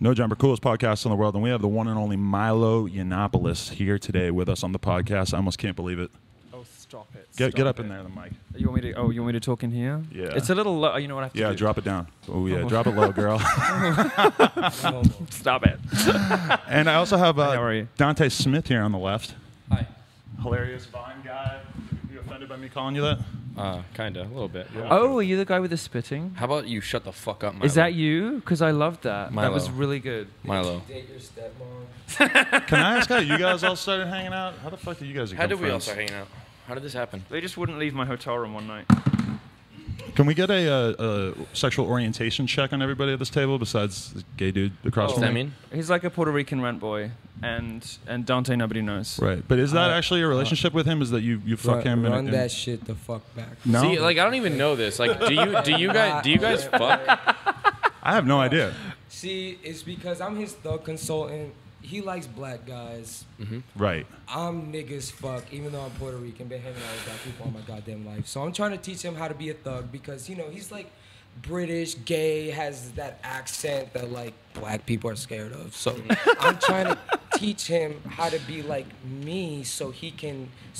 No Jumper, coolest podcast in the world, and we have the one and only Milo Yiannopoulos here today with us on the podcast. I almost can't believe it. Oh, stop it. Get up in there, the mic. You want me to? Oh, you want me to talk in here? Yeah. It's a little low. You know what I have to do? Yeah, drop it down. Oh, yeah, drop it low, girl. Stop it. And I also have How are you? Dante Smith here on the left. Hi. Hilarious Vine guy. You offended by me calling you that? Kinda, a little bit. Yeah. Oh, are you the guy with the spitting? How about you shut the fuck up, Milo? Is that you? Because I loved that. Milo. That was really good. Milo? Date your stepmom. Can I ask how you guys all started hanging out? How the fuck did you guys become How did we all friends? start hanging out? How did this happen? They just wouldn't leave my hotel room one night. Can we get a sexual orientation check on everybody at this table besides the gay dude across What from does that me? mean? He's like a Puerto Rican rent boy, and Dante nobody knows. Right, but is that actually a relationship with him? Is that you fuck him? Run that shit the fuck back. No, See, like I don't even know this. Like, do you guys fuck? I have no idea. See, it's because I'm his thug consultant. He likes black guys. Right. I'm niggas fuck, even though I'm Puerto Rican, been hanging out with black people all my goddamn life. So I'm trying to teach him how to be a thug because, you know, he's like British, gay, has that accent that like black people are scared of. So I'm trying to teach him how to be like me so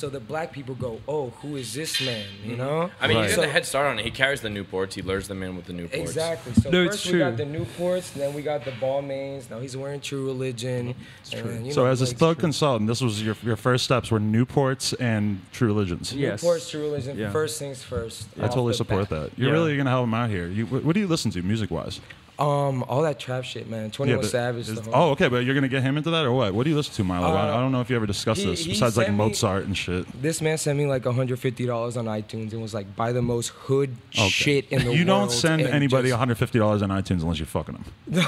the black people go, oh, who is this man, you know? I mean, Right. he's got the head start on it. He carries the Newports. He lures them in with the Newports. Exactly. So No, it's first true. we got the Newports, then we got the Balmains. Now he's wearing True Religion. And, you So know, as a Blake's thug True. consultant, this was your first steps were Newports and True Religions. Yes. Newport's True Religion. Yeah. First things first. I totally support that. You're Yeah. really gonna help him out here. What do you listen to music-wise? All that trap shit, man. 21 but Savage. is- the whole- oh, okay, but you're gonna get him into that or what? What do you listen to, Milo? I don't know if you ever discussed he- this he besides like sent me- Mozart and shit. This man sent me like $150 on iTunes and was like, buy the most hood shit in the world. You don't send and anybody just- $150 on iTunes unless you're fucking them,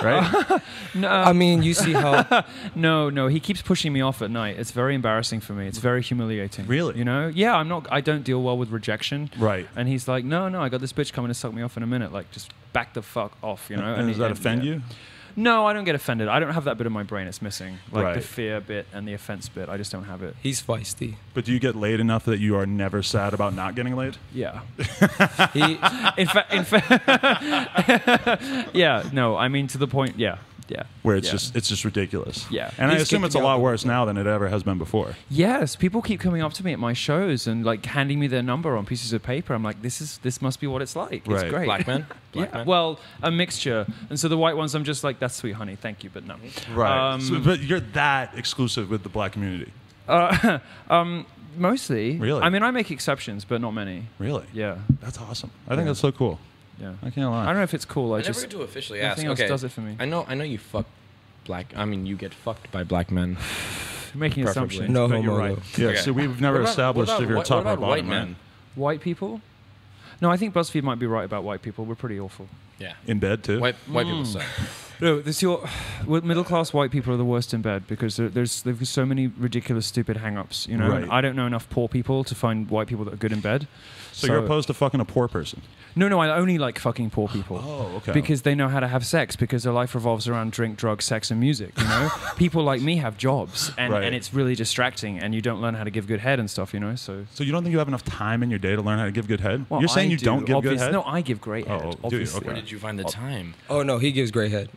right? No, I mean, you see how no. He keeps pushing me off at night. It's very embarrassing for me. It's very humiliating. Really? You know? Yeah, I don't deal well with rejection. Right. And he's like, no, I got this bitch coming to suck me off in a minute. Like, just back the fuck off, you know? And does that offend yeah. you? No, I don't get offended. I don't have that bit of my brain. It's missing. Like Right. the fear bit and the offense bit. I just don't have it. he's feisty. But do you get laid enough that you are never sad about not getting laid? Yeah. He, in fact, yeah. No, I mean to the point. Yeah. Where it's Yeah. just ridiculous. Yeah. And I He's assume kicked it's a me out lot the- worse now than it ever has been before. Yes, people keep coming up to me at my shows and like handing me their number on pieces of paper. I'm like, this must be what it's like. It's Right. great. Black men? Black Yeah. men? Well, a mixture. And so the white ones, I'm just like, that's sweet, honey. Thank you, but no. Right. But you're that exclusive with the black community. Mostly. Really? I mean, I make exceptions, but not many. Really? Yeah. That's awesome. I think that's so cool. Yeah. I can't lie. I don't know if it's cool. I I just never get to officially nothing ask. else Okay. does it for me. I know you fuck black. I mean, you get fucked by black men. making Preferably. assumptions. No but homo, you're right. though. Yeah, Okay. so we've never established if you're a top what or about bottom, white right? men? White people? No, I think BuzzFeed might be right about white people. We're pretty awful. Yeah. In bed too. White people suck. No, middle class white people are the worst in bed because there's so many ridiculous, stupid hang-ups. You know, Right. And I don't know enough poor people to find white people that are good in bed. So you're opposed to fucking a poor person. No, I only like fucking poor people. Oh, okay. Because they know how to have sex because their life revolves around drink, drugs, sex, and music. You know, people like me have jobs, and, Right. and it's really distracting, and you don't learn how to give good head and stuff. You know, so. So you don't think you have enough time in your day to learn how to give good head? Well, You're saying I you don't give good obvious- head? No, I give great head. Oh, do you? obviously. Okay. Where did you find the time? oh no, he gives great head.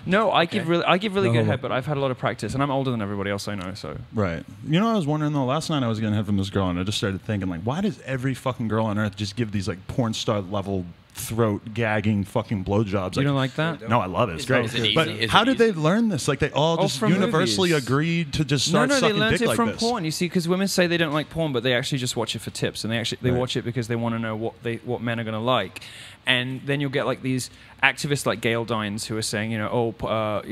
No, I give really No good homo. head, but I've had a lot of practice, and I'm older than everybody else I know. So Right. You know, I was wondering though. Last night I was getting head from this girl, and I just started thinking, like, why does every fucking girl on earth just give these like porn star level throat gagging fucking blowjobs? you don't like that? No, I love it. It's great. Is it easy? But Is how it did they learn this? Like, they all Oh, just from universally movies. agreed to just start No, they sucking learned dick it like from this. porn. You see, because women say they don't like porn, but they actually just watch it for tips, and they Right. watch it because they want to know what men are going to like. And then you'll get like these activists like Gail Dines who are saying, you know,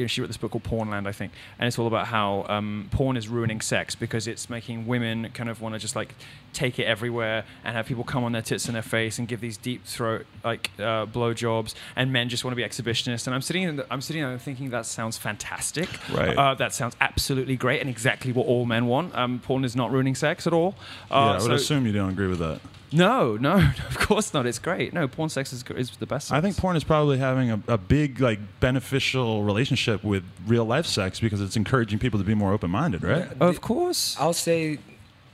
she wrote this book called Pornland, I think, and it's all about how porn is ruining sex because it's making women kind of want to just like take it everywhere and have people come on their tits and their face and give these deep throat like blowjobs, and men just want to be exhibitionists. And I'm sitting there and thinking that sounds fantastic. Right. That sounds absolutely great and exactly what all men want. Porn is not ruining sex at all. Yeah, I would so- assume you don't agree with that. No, of course not. It's great. No, porn sex is the best sex. I think porn is probably having a big, like, beneficial relationship with real life sex because it's encouraging people to be more open minded, right? Of course. I'll say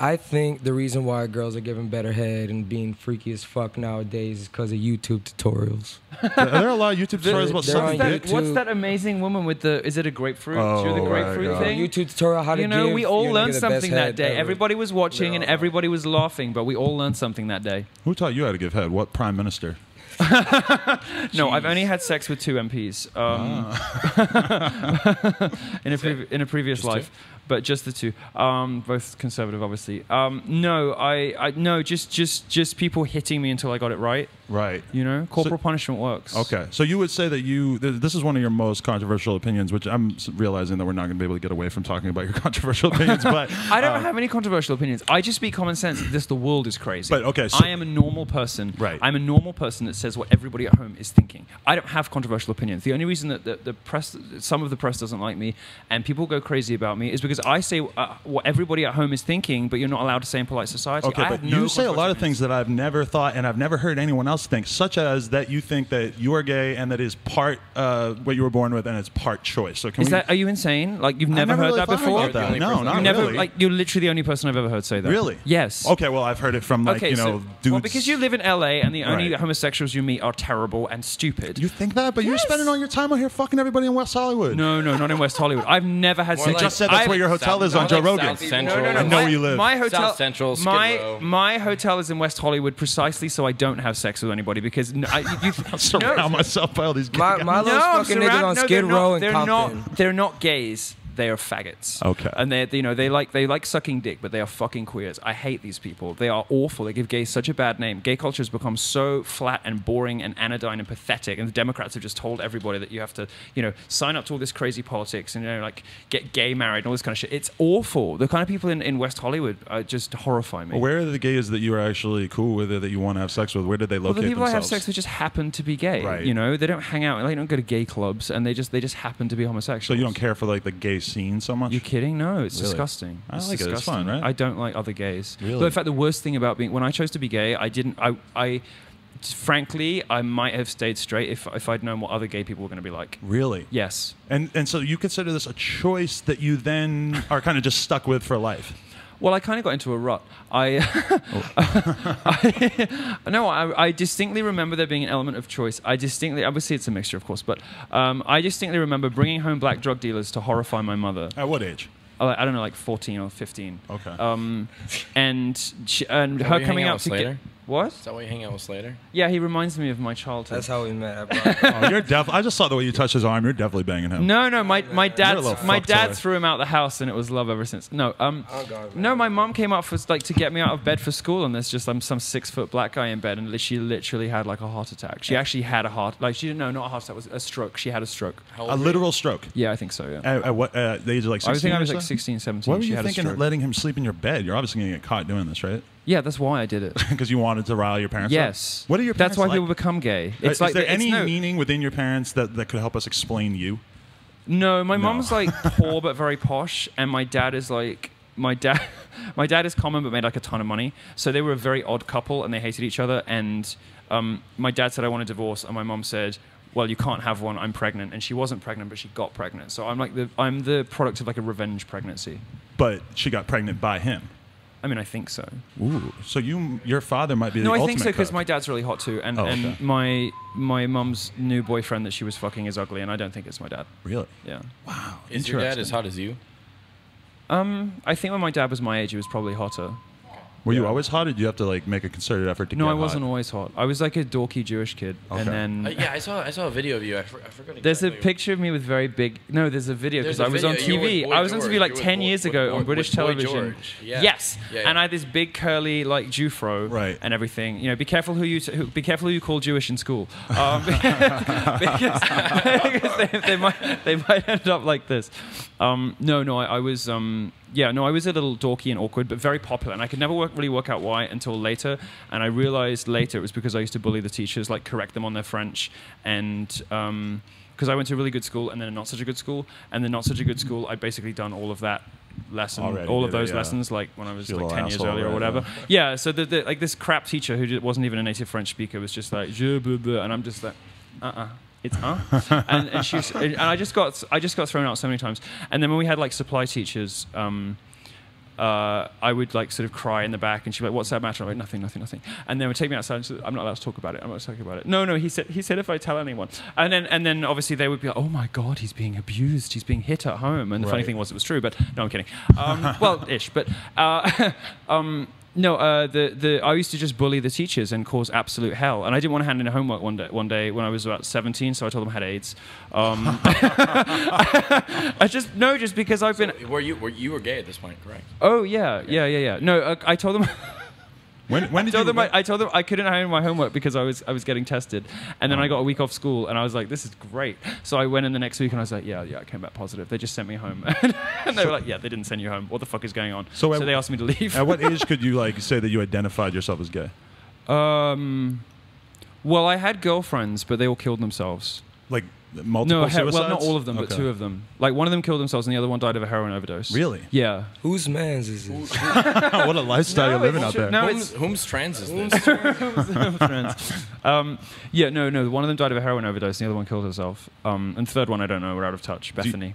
I think the reason why girls are giving better head and being freaky as fuck nowadays is because of YouTube tutorials. Are there a lot of YouTube tutorials about they're sucking on dick? YouTube. What's that amazing woman with the? Is it a grapefruit? Oh, Do the right, grapefruit yeah. thing? YouTube tutorial how to You know, give we all your learned nigga the best something that head day. ever. Everybody was watching and Yeah. everybody was laughing, but we all learned something that day. Who taught you how to give head? What prime minister? No, I've only had sex with 2 MPs in a previous Just life, but just the 2, both conservative, obviously. No, I no, just people hitting me until I got it right. Right. You know, corporal punishment works. Okay, so you would say that this is one of your most controversial opinions, which I'm realizing that we're not going to be able to get away from talking about your controversial opinions, but I don't have any controversial opinions. I just speak common sense. The world is crazy. But, okay, so- I am a normal person. Right. I'm a normal person that says what everybody at home is thinking. I don't have controversial opinions. The only reason that the press, some of the press doesn't like me, and people go crazy about me, is because I say what everybody at home is thinking, but you're not allowed to say in polite society. Okay, I but have no you say a lot of controversial things that I've never thought and I've never heard anyone else think, such as that you think that you are gay and that is part what you were born with and it's part choice. So can Is that? Are you insane? Like you've never never heard really that thought before? about that. The only No, person- not You never really. like you're literally the only person I've ever heard say that. Really? Yes. Okay, well, I've heard it from dudes. Well, because you live in LA and the only Right. homosexuals you meet are terrible and stupid. You think that, but you're Yes. spending all your time out here fucking everybody in West Hollywood. No, not in West Hollywood. I've never had More sex. like just said that's I've- where your hotel is on more Joe like Rogan. South Central. I know where you live. My hotel, South Central, Skid Row. my hotel is in West Hollywood precisely so I don't have sex with anybody because Surround myself by all these gay guys. My little fucking niggas on Skid Row and they're Compton. they're not gays. They are faggots. Okay. And they like sucking dick, but they are fucking queers. I hate these people. They are awful. They give gays such a bad name. Gay culture has become so flat and boring and anodyne and pathetic. And the Democrats have just told everybody that you have to, sign up to all this crazy politics and like get gay married and all this kind of shit. It's awful. The kind of people in West Hollywood just horrify me. Well, where are the gays that you are actually cool with or that you want to have sex with? Where did they Well, locate the people I have themselves? sex with just happen to be gay. Right. They don't hang out. They don't go to gay clubs, and they just happen to be homosexual. So you don't care for like the gay scene so much? You kidding? No, it's Really? disgusting. I It's like it. It's disgusting. fun, right? I don't like other gays. Really? But in fact, the worst thing about when I chose to be gay, frankly, I might have stayed straight if I'd known what other gay people were going to be like. Really? Yes. And so you consider this a choice that you then are kind of just stuck with for life? Well, I kind of got into a rut. I distinctly remember there being an element of choice. Obviously it's a mixture, of course, but I distinctly remember bringing home black drug dealers to horrify my mother. At what age? I don't know, like 14 or 15. Okay. And That her why you coming hang out out with to Slater? get what? Is that why you hang out with Slater? Yeah, he reminds me of my childhood. That's how we met. Bro. Oh, you're I just saw the way you touched his arm. You're definitely banging him. No, my You're a dad little my fuck dad toy. threw him out the house and it was love ever since. No, God, no, my mom came up to get me out of bed for school and there's just some 6-foot black guy in bed and she literally had like a heart attack. She actually had a heart not a heart attack, it was a stroke. She had a stroke. How old A were you? literal stroke. Yeah, I think so. Yeah. At what the age of like 16? I think I or was like so? 16, 17. What were she you had thinking a of stroke. letting him sleep in your bed? You're obviously going to get caught doing this, right? Yeah, that's why I did it. Because you wanted to rile your parents up? Yes. What are your parents That's why like? people become gay. Is It's there any meaning within your parents that could help us explain you? No, my No. mom's like poor but very posh, and my dad is like my dad is common but made like a ton of money. So they were a very odd couple, and they hated each other. And my dad said, "I want a divorce," and my mom said, "Well, you can't have one. I'm pregnant," and she wasn't pregnant, but she got pregnant. So I'm the product of like a revenge pregnancy. But she got pregnant by him. I mean, I think so. Ooh. So your father might be the No, I ultimate think so because cook. my dad's really hot too, and Oh, okay. and my mum's new boyfriend that she was fucking is ugly, and I don't think it's my dad. Really? Yeah. Wow. Is your dad interesting. as hot as you? I think when my dad was my age, he was probably hotter. Were you Yeah. always hot, or did you have to like make a concerted effort to No, get I wasn't hot? always hot. I was like a dorky Jewish kid, Okay. and then Yeah, I saw a video of you. I forgot exactly. there's a picture of me with very big. No, there's a video because There's I a was on video. You were TV. with Boy I was on TV George. like You were 10 with years Boy- ago with on British Boy television. George. Yeah. Yes, Yeah, and yeah. I had this big curly like Jewfro Right. and everything. Be careful who you call Jewish in school, because they might end up like this. I was. I was a little dorky and awkward, but very popular, and I could never really work out why until later. And I realized later it was because I used to bully the teachers, like correct them on their French, and because I went to a really good school and then a not such a good school, and then not such a good school, I'd basically done all of that lesson, Already all of did it, those yeah. lessons, like when I was You're a like little 10 years asshole, earlier or right, whatever. Yeah, so like this crap teacher who wasn't even a native French speaker was just like, je, blah, blah, and I'm just like, It's and she was, and I just got thrown out so many times. And then when we had like supply teachers, I would like sort of cry in the back, and she'd be like, "What's that matter?" I'm like, "Nothing, nothing, nothing." And then would take me outside and say, "I'm not allowed to talk about it. I'm not allowed to talk about it." No, he said if I tell anyone, and then obviously they would be like, "Oh my God, he's being abused. He's being hit at home." And the funny thing was, it was true, but no, I'm kidding. Well, ish, but. No, I used to just bully the teachers and cause absolute hell, and I didn't want to hand in homework one day when I was about 17, so I told them I had AIDS. Just because I've been. You were gay at this point, correct? Oh yeah. No, I told them. When did you? I told them I couldn't hand in my homework because I was getting tested, and then I got a week off school, and I was like, "This is great." So I went in the next week, and I was like, "Yeah, I came back positive." They just sent me home, and they were like, "Yeah, they didn't send you home. What the fuck is going on?" So they asked me to leave. At what age could you like say that you identified yourself as gay? Well, I had girlfriends, but they all killed themselves. Like multiple suicides? Well, not all of them, but two of them. Like one of them killed themselves, and the other one died of a heroin overdose. Really? Yeah. Whose man's is this? What a lifestyle you're living out there. No, Whom's trans is this? Yeah, no. One of them died of a heroin overdose, and the other one killed herself. And the third one, I don't know. We're out of touch. Bethany.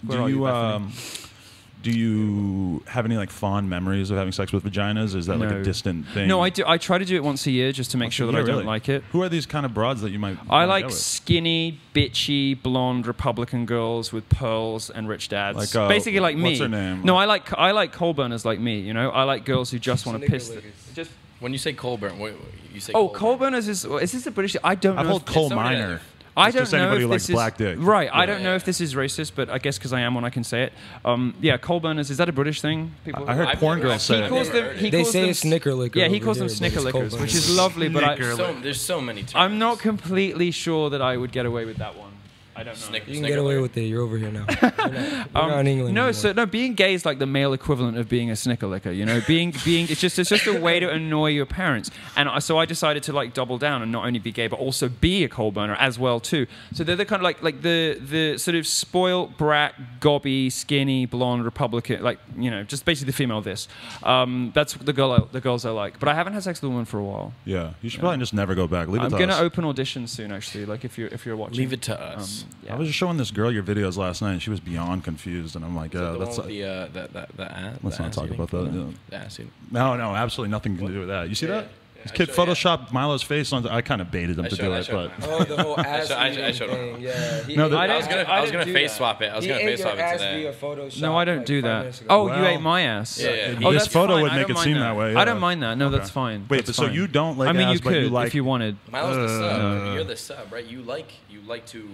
Do you have any like fond memories of having sex with vaginas? Is that like a distant thing? No, I do. I try to do it once a year just to make sure that I don't like it. Who are these kind of broads that you might? I like skinny, bitchy, blonde Republican girls with pearls and rich dads. Like, basically like me. What's her name? No, I like coal burners like me. You know, I like girls who just want to piss. Just when you say coal burn, you say. Oh, coal burners is this a British? I don't know. I've heard coal miner. I don't just know anybody if who likes this black dick. Right, I don't know if this is racist, but I guess because I am when I can say it. Yeah, coal burners, is that a British thing? People, I heard porn girls say it. They say it's snickerlicker. Yeah, he calls them snickerlickers, which is lovely, but there's so many terms. I'm not completely sure that I would get away with that one. I don't know. You can get away with it. You're over here now. You're not in England anymore. Being gay is like the male equivalent of being a snickerlicker. You know, being it's just a way to annoy your parents. And so I decided to like double down and not only be gay but also be a coal burner as well too. So they're the kind of like the sort of spoiled brat, gobby, skinny, blonde Republican, like just basically the female of this. That's the girls I like. But I haven't had sex with a woman for a while. Yeah, you should probably just never go back. Leave it to us. I'm gonna open auditions soon, actually. Like if you're watching. Leave it to us. Yeah. I was just showing this girl your videos last night, and she was beyond confused. And I'm like, that's let's not talk about that. Yeah. No, absolutely nothing to do with that. You see that? This kid photoshopped Milo's face on. I kind of baited him to do it, but the whole ass thing. Yeah. I was gonna face swap it. I was gonna face swap it today. No, I don't do that. Oh, you ate my ass. Yeah. Oh, this photo fine. would make it seem that way. I don't mind that. No, that's fine. Wait, so you don't like? I mean, ass, you but could you like, if you wanted. Milo's the sub. You're the sub, right? You like to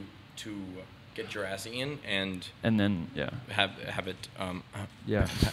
get your ass in and then have it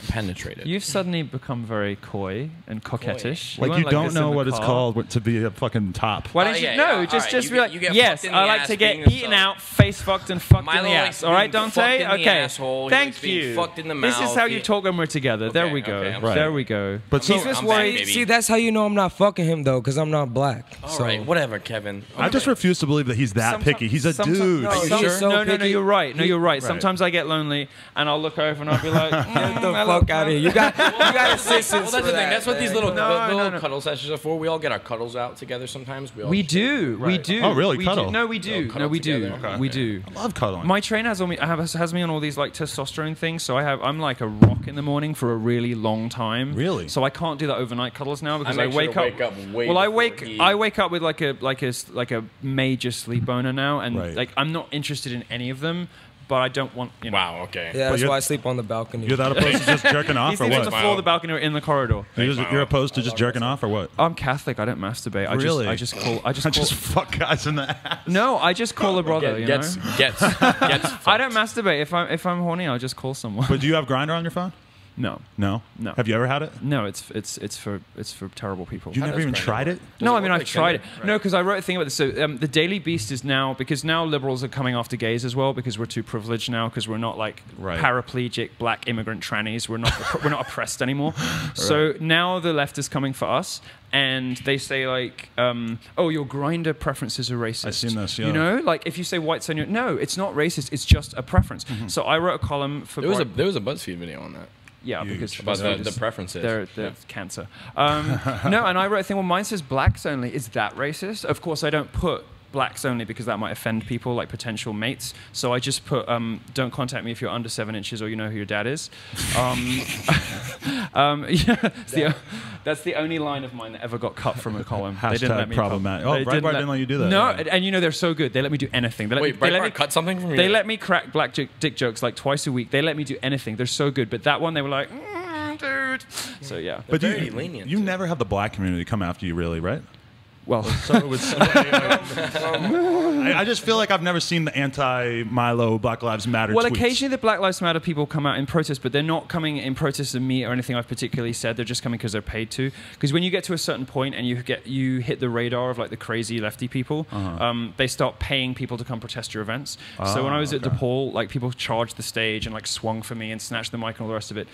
penetrated. You've suddenly become very coy and coquettish. Like you don't know what it's called to be a fucking top. Why don't you just be like, yes, I like to get eaten out, face fucked and fucked in the ass. All right, Dante? Okay. Thank you. Fucked in the mouth. This is how you talk when we're together. There we go. There we go. But he's just worried. See, that's how you know I'm not fucking him though, because I'm not black. All right, whatever, Kevin. I just refuse to believe that he's that picky. He's a dude. Are you sure? No, you're right. No, you're right. Sometimes I get lonely, and I'll look over and I'll be like, "Get the fuck out of here! You got assistance." Well, that's the thing. That's what these little cuddle sessions are for. We all get our cuddles out together sometimes. We do. Oh, really? Cuddle? No, we do. No, we do. We do. I love cuddling. My trainer has me on all these like testosterone things, so I'm like a rock in the morning for a really long time. Really? So I can't do that overnight cuddles now because I wake up. Well, I wake up with like a major sleep boner now, and like I'm not interested in any of them. But I don't want. Wow. Okay. Yeah, that's why I sleep on the balcony. You're that opposed to just jerking off, or what? He's on the floor of the balcony or in the corridor. You're opposed to just jerking off, or what? I'm Catholic. I don't masturbate. Really? I just fuck guys in the ass. No, I just call a brother. Gets I don't masturbate. If I'm horny, I'll just call someone. But do you have Grindr on your phone? No. Have you ever had it? No, it's for terrible people. You never even tried it? No, I mean I've tried it. Right. No, because I wrote a thing about this. So the Daily Beast is now because now liberals are coming after gays as well because we're too privileged now because we're not like paraplegic black immigrant trannies. We're not oppressed anymore. So now the left is coming for us. And they say like, oh, your Grindr preferences are racist. I've seen this, yeah. You know, like if you say whites on your, no, it's not racist. It's just a preference. So I wrote a column for. There was a BuzzFeed video on that. Yeah, because about the preferences. They're cancer. No, and I wrote a thing. Well, mine says blacks only. Is that racist? Of course, I don't put blacks only because that might offend people, like potential mates. So I just put, don't contact me if you're under 7 inches or you know who your dad is. Yeah, that's the only line of mine that ever got cut from a column. They didn't let me problematic. Oh, Breitbart didn't let you do that. No, yeah. and you know they're so good. They let me do anything. Wait, Breitbart cut something from you? They let me crack black dick jokes like twice a week. They let me do anything. They're so good. But that one, they were like, dude. So yeah. But very lenient. You never have the black community come after you, really, right? Well, I just feel like I've never seen the anti-Milo Black Lives Matter well, tweets. occasionally the Black Lives Matter people come out in protest, but they're not coming in protest of me or anything I've particularly said. They're just coming because they're paid to. Because when you get to a certain point and you hit the radar of like the crazy lefty people, they start paying people to come protest your events. So when I was at DePaul, like people charged the stage and like swung for me and snatched the mic and all the rest of it.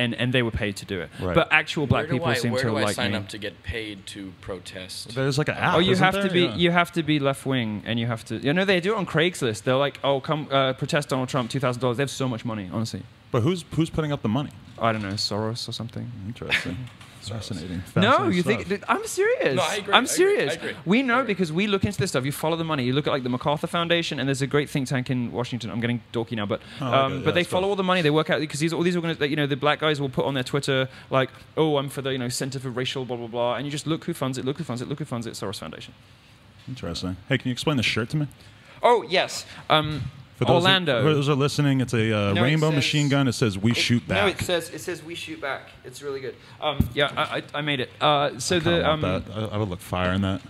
And they were paid to do it. Right. But actual black people seem to like me. Where do I sign up to get paid to protest? There's like an app. Oh, you have there? to be Yeah. you have to be left wing, and you have to. You know, they do it on Craigslist. They're like, oh, come protest Donald Trump, $2,000. They have so much money, honestly. But who's putting up the money? I don't know, Soros or something. Interesting. Fascinating. No, you stuff. think I'm serious? No, I agree. I'm serious. I agree. We know because we look into this stuff. You follow the money. You look at like the MacArthur Foundation, and there's a great think tank in Washington. I'm getting dorky now, but okay. but they That's follow cool. all the money. They work out because all these organizations, you know, the black guys will put on their Twitter like, oh, I'm for the Center for Racial blah blah blah, and you just look who funds it, look who funds it, look who funds it. Soros Foundation. Interesting. Hey, can you explain the shirt to me? Oh yes. For those Orlando. For those who are listening, it's a No, it rainbow says- machine gun. It says "We shoot back." No, it says we shoot back. It's really good. Yeah, I made it. So I the want that. I would look fire in that.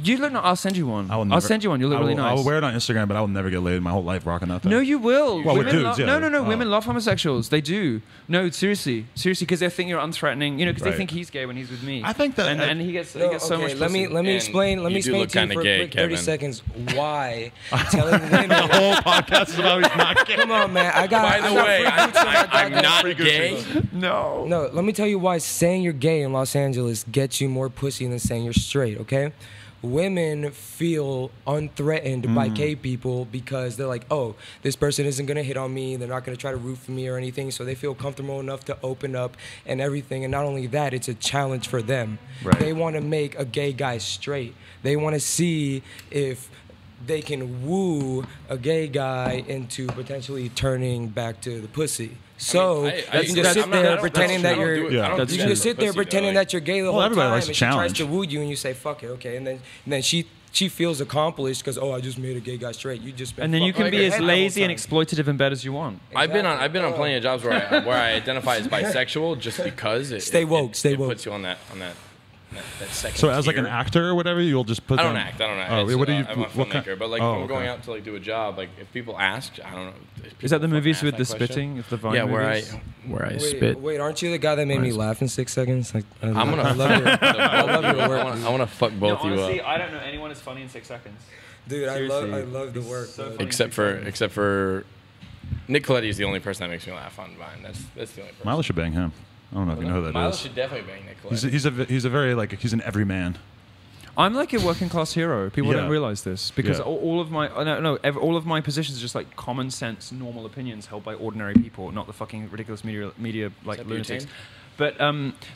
you look. I'll send you one. I will I'll never- send you one. You look I will, really nice. I will wear it on Instagram, but I will never get laid in my whole life rocking that thing. No, you will. Well, with Women dudes, yeah. No. Oh. Women love homosexuals. They do. No, seriously, because they think you're unthreatening. You know, because Right. they think he's gay when he's with me. I think that- and he gets so much. Let me And explain. Let me you do explain look to you kinda for gay, a quick 30 Kevin. seconds why telling women. The whole podcast is about he's not gay. Come on, man. I got. By the way, I'm not Pretty good gay. No. No, let me tell you why saying you're gay in Los Angeles gets you more pussy than saying you're straight, okay? Women feel unthreatened by gay people because they're like, oh, this person isn't going to hit on me. They're not going to try to root for me or anything. So they feel comfortable enough to open up and everything. And not only that, it's a challenge for them. Right. They want to make a gay guy straight. They want to see if they can woo a gay guy into potentially turning back to the pussy. So I you can just that's- sit I'm not- I there don't- pretending that's that true. I you're. don't do it. I don't That's do You that just for sit there pussy, pretending though. that you're gay the Well, whole everybody time, likes and a she tries challenge. to woo you, and you say "fuck it," okay, and then she feels accomplished because I just made a gay guy straight. You just been And then you fucking can your be head as the whole lazy and time. exploitative in bed as you want. I've been on Exactly. plenty of jobs where I identify as bisexual just because it Stay woke, stay woke. puts you on that second So as like an tier. actor or whatever, you'll just put. I don't them- act. Oh, It's, what do you? I'm a what kind? filmmaker, but like Oh, if I'm going okay. out to like do a job, like if people ask, I don't know. if Is that the people movies ask with that the question. spitting? It's the Vine Yeah, movies? where I spit. Wait, aren't you the guy that made me laugh in 6 seconds? Like, I I'm gonna. I love your, I love your work, I want to fuck both you up. I don't know anyone as funny in 6 seconds. dude. I Seriously. love the work. So bro. funny. Except for Nick Coletti is the only person that makes me laugh on Vine. That's the only person. Milo should bang him. I don't know if you know who that Milo is. should definitely bang Nick Coletti. He's a very like he's an everyman. I'm like a working class hero. People Yeah. don't realize this because Yeah. all of my all of my positions are just like common sense, normal opinions held by ordinary people, not the fucking ridiculous media like that lunatics. butane? But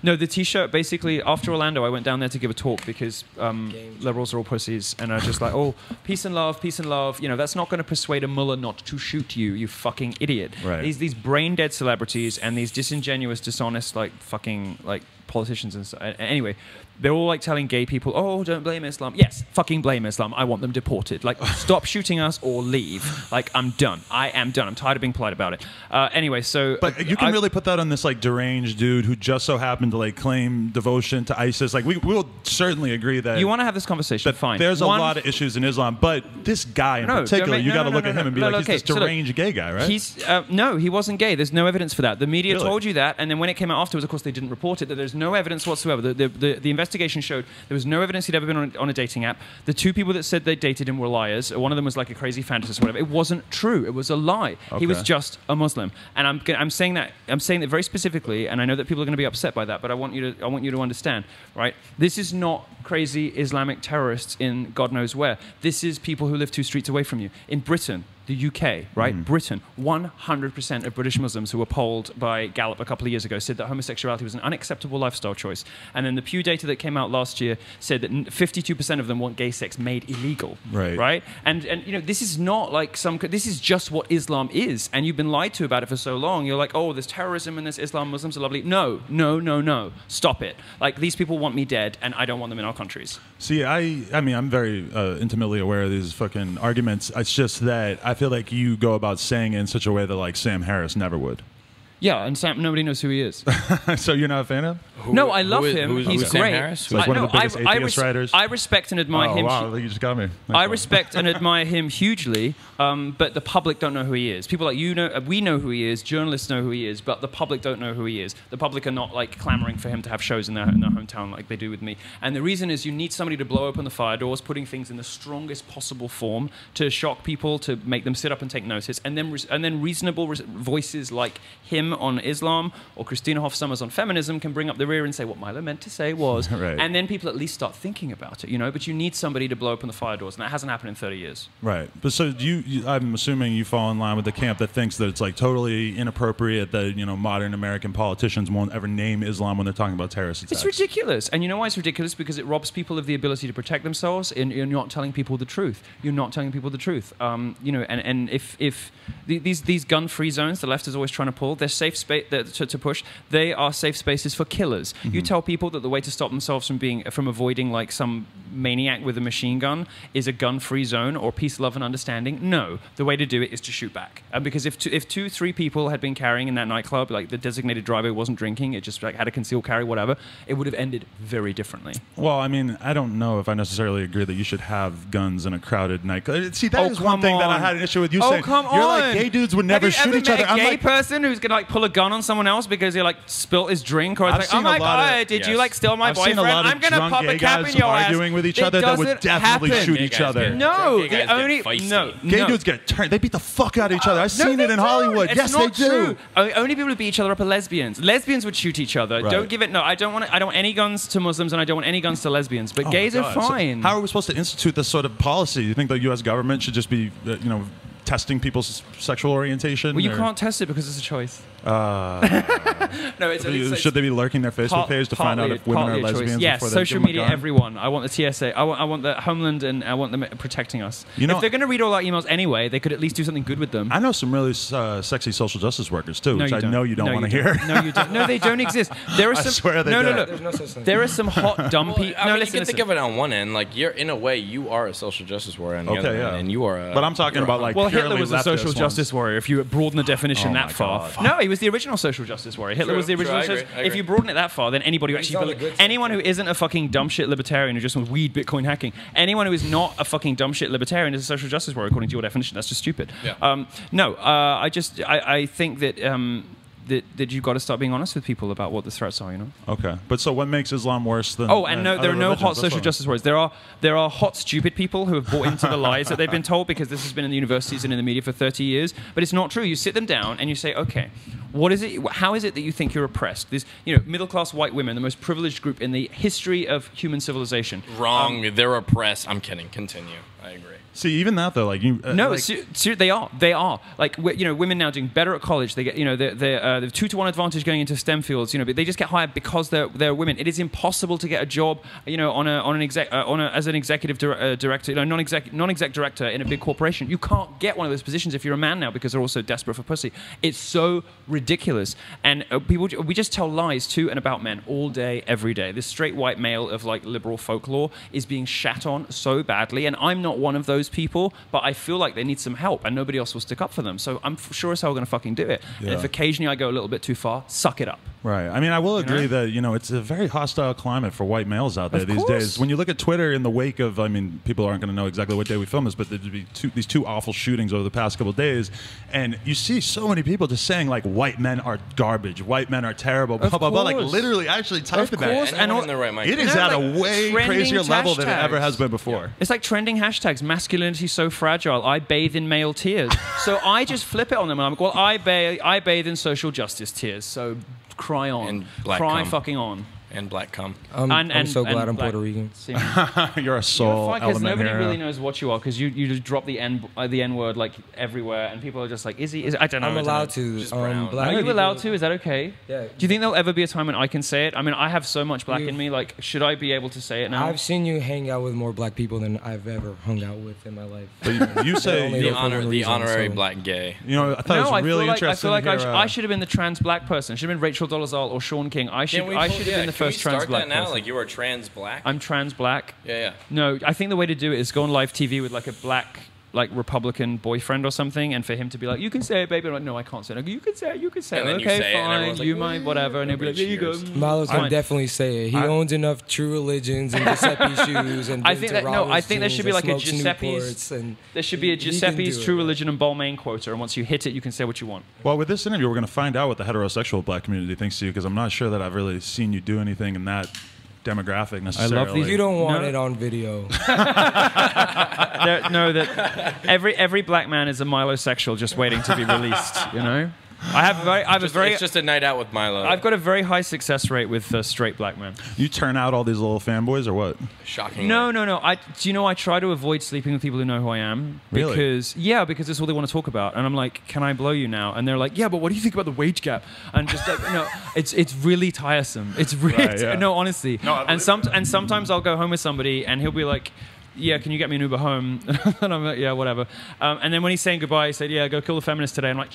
no, the T-shirt. Basically, after Orlando, I went down there to give a talk because liberals are all pussies, and I was just like, oh, peace and love, peace and love. You know, that's not going to persuade a mullah not to shoot you, you fucking idiot. Right. These brain dead celebrities and these disingenuous, dishonest, like fucking like politicians and so. Anyway, they're all like telling gay people, oh, don't blame Islam. Yes, fucking blame Islam. I want them deported. Like, stop shooting us or leave. Like, I'm done. I am done. I'm tired of being polite about it. Anyway, so But you can really put that on this like deranged dude who just so happened to like claim devotion to ISIS. Like we will certainly agree that you want to have this conversation, that fine. there's a One- lot of issues in Islam, but this guy in No, particular, don't you make- got to no, look no, at no, him and be no, like, no, he's okay, this so look, deranged gay guy, right? He's no, he wasn't gay. There's no evidence for that. The media Really? told you that, and then when it came out afterwards, of course, they didn't report it. That there's no evidence whatsoever. The investigation showed there was no evidence he'd ever been on a dating app. The two people that said they dated him were liars. One of them was like a crazy fantasist, or whatever. It wasn't true. It was a lie. He was Okay. just a Muslim, and I'm saying that very specifically, and I know that people are going to be upset by that, but I want you to understand, right? This is not crazy Islamic terrorists in God knows where. This is people who live 2 streets away from you. In Britain, the UK, right? Britain, 100% of British Muslims who were polled by Gallup a couple of years ago said that homosexuality was an unacceptable lifestyle choice. And then the Pew data that came out last year said that 52% of them want gay sex made illegal. Right? And you know, this is not like this is just what Islam is. And you've been lied to about it for so long. You're like, oh, there's terrorism in this Islam, Muslims are lovely. No. Stop it. Like, these people want me dead, and I don't want them in our countries. See, I mean, I'm very intimately aware of these fucking arguments. It's just that I feel like you go about saying it in such a way that, like, Sam Harris never would. Yeah, and Sam, nobody knows who he is. So you're not a fan of him? No, I love him. He's Sam great. Harris? Like one of the biggest atheist writers? I respect and admire him. Oh, wow, you just got me. I respect and admire him hugely, but the public don't know who he is. People like you know, we know who he is, journalists know who he is, but the public don't know who he is. The public are not like clamoring for him to have shows in their hometown like they do with me. And the reason is you need somebody to blow open the fire doors, putting things in the strongest possible form to shock people, to make them sit up and take notice, and then reasonable voices like him on Islam or Christina Hoff Sommers on feminism can bring up the rear and say what Milo meant to say was, right. And then people at least start thinking about it, you know. But you need somebody to blow open the fire doors, and that hasn't happened in 30 years. Right. But so I'm assuming you fall in line with the camp that thinks that it's like totally inappropriate that, you know, modern American politicians won't ever name Islam when they're talking about terrorist attacks. It's ridiculous. And you know why it's ridiculous? Because it robs people of the ability to protect themselves, and you're not telling people the truth. You're not telling people the truth. You know, and if these gun-free zones the left is always trying to pull, they're safe space to push. They are safe spaces for killers. You tell people that the way to stop themselves from avoiding like some maniac with a machine gun is a gun-free zone or peace, love, and understanding. No, the way to do it is to shoot back. Because if 3 people had been carrying in that nightclub, like the designated driver wasn't drinking, it just like had a concealed carry, whatever, it would have ended very differently. Well, I mean, I don't know if I necessarily agree that you should have guns in a crowded nightclub. See, that is one thing that I had an issue with you saying. Come You're on. like, gay dudes would never shoot each other. Have you ever met a gay person who's gonna like pull a gun on someone else because he like spilt his drink, or I've like, seen oh my a lot god, of- did you like steal my I've boyfriend? seen a lot of I'm gonna drunk pop gay a cap guys in your ass. arguing with each It other that would doesn't definitely happen. shoot each other. No, Gay guys the only get feisty. no. Gay dudes get turned. They beat the fuck out of each other. I've seen No, it in they Hollywood. don't. Yes, It's not they do. true. Only people who beat each other up are lesbians. Lesbians would shoot each other. Right. Don't give it. No, I don't want any guns to Muslims, and I don't want any guns to lesbians. But Oh gays my are God. So fine. how are we supposed to institute this sort of policy? You think the U.S. government should just be, you know, testing people's sexual orientation? Well, you or- can't test it because it's a choice. No, should they be lurking their Facebook page to find out if women are lesbians? Yes, before they social give them a media, gun? everyone. I want the TSA. I want the Homeland, and I want them protecting us. You know- if they're going to read all our emails anyway, they could at least do something good with them. I know some really sexy social justice workers too, which I know you don't No, want to you hear. don't. No, you don't. No, they don't exist. There are I some. swear they no, don't. no, There's no such thing. There are some hot dumpy. Well, I no, mean, listen, you can think of it on one end, like you're in a way you are a social justice warrior on the other end, and you are. But I'm talking about like Well, purely Hitler was a leftist social ones. justice warrior. If you broaden the definition Oh that my far, God. no, he was the original social justice warrior. Hitler True, was the true, original. I agree, social- I agree. If you broaden it that far, then anybody who He's actually on the good side. anyone who isn't a fucking dumb shit libertarian who just wants weed Bitcoin hacking, anyone who is not a fucking dumb shit libertarian is a social justice warrior according to your definition. That's just stupid. Yeah. I think that. That you've got to start being honest with people about what the threats are, you know? Okay, but so what makes Islam worse than? Oh, and than no, there other are no religions? hot That's social what- justice warriors. There are hot, stupid people who have bought into the lies that they've been told because this has been in the universities and in the media for 30 years. But it's not true. You sit them down and you say, okay, what is it? How is it that you think you're oppressed? This, you know, middle-class white women, the most privileged group in the history of human civilization. Wrong. They're oppressed. I'm kidding. Continue. I agree. See, even that though, like you. No, like, they are. They are. Like, you know, women now doing better at college. They get, you know, they're 2-to-1 advantage going into STEM fields. You know, but they just get hired because they're women. It is impossible to get a job, you know, as an executive director, you know, non-exec director in a big corporation. You can't get one of those positions if you're a man now because they're all so desperate for pussy. It's so ridiculous. And we just tell lies to and about men all day, every day. This straight white male of like liberal folklore is being shat on so badly, and I'm not one of those people, but I feel like they need some help and nobody else will stick up for them. So I'm sure as hell going to fucking do it. Yeah. And if occasionally I go a little bit too far, suck it up. Right. I mean, I will agree know? that, you know, it's a very hostile climate for white males out there Of these course. days. When you look at Twitter in the wake of, I mean, people aren't going to know exactly what day we film this, but there'd be these two awful shootings over the past couple of days, and you see so many people just saying, like, white men are garbage, white men are terrible, blah, Of blah, blah. Like, course. literally actually typing that. course. Anyone And in their right mind. It is No, at like a way trending crazier level than it ever hashtags. has been before. It's like trending hashtags, masculinity so fragile, I bathe in male tears. So I just flip it on them and I'm like, well, I bathe in social justice tears. So cry on. And black cry cum. fucking on. And black cum. I'm so glad I'm black Puerto Rican. semen. You're a soul Because element nobody here. really knows what you are, because you just drop the N word like everywhere, and people are just like, is he? I don't know. I'm I don't allowed know. to. Just brown. Black Are you people- allowed to? Is that okay? Yeah. Do you think there'll ever be a time when I can say it? I mean, I have so much black in me. Like, should I be able to say it now? I've seen you hang out with more black people than I've ever hung out with in my life. But you say Only The for one reason, honorary so- black gay. you know. I thought it was I really feel like, interesting. I feel like to hear, I should have been the trans black person. Should have been Rachel Dolezal or Sean King. I should have been the first trans black now? person. Like you are trans black. I'm trans black. Yeah. No, I think the way to do it is go on live TV with like a black, like Republican boyfriend or something, and for him to be like, "You can say it, baby." I'm like, "No, I can't say it." You can say it. You can say And it. then you Okay, say it, and fine. everyone's like, You mind, whatever. And he'll be like, "There you go." cheers. Milo's Fine. gonna definitely say it. He owns enough True Religions and Giuseppe shoes and I think that I think there should be like a Giuseppe's. Giuseppe's. There should be a Giuseppe's True Religion and Balmain quota, and once you hit it, you can say what you want. Well, with this interview, we're going to find out what the heterosexual black community thinks of you, because I'm not sure that I've really seen you do anything in that demographic necessarily. these- You don't want No. it on video. That every black man is a Milosexual just waiting to be released. You know, It's just a night out with Milo. I've got a very high success rate with straight black men. You turn out all these little fanboys, or what? Shockingly. No. Do you know I try to avoid sleeping with people who know who I am Really? because that's all they want to talk about. And I'm like, can I blow you now? And they're like, yeah, but what do you think about the wage gap? And just like, it's really tiresome. It's really Right, yeah. no, honestly. No, I and sometimes I'll go home with somebody and he'll be like, yeah, can you get me an Uber home? And I'm like, yeah, whatever. And then when he's saying goodbye, he said, yeah, go kill the feminist today. I'm like,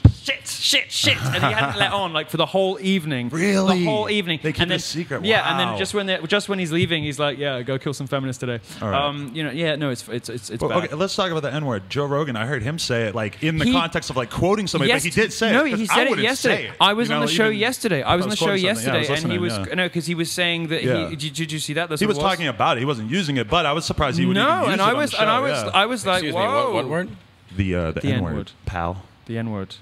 shit. And he hadn't let on like for the whole evening. Really? The whole evening. They keep and then, it secret. Yeah, and then Wow. just when he's leaving, he's like, yeah, go kill some feminists today. All right. It's Well, bad. okay, let's talk about the N-word. Joe Rogan, I heard him say it like in the He- context of like quoting somebody, Yes, but he did say no, it. 'cause he I said it wouldn't yesterday. say it, I was you on know, the show even- yesterday. I was on the show quoting something. Yeah, I yesterday, was and he was listening, because he was saying that Yeah. did you see that? That's He what was it talking about it. He wasn't using it, but I was surprised he would No, even use and it I on was the and I show, was yeah. I was like, Excuse whoa. me. What word? The The N-word, N-word. pal. The N-word.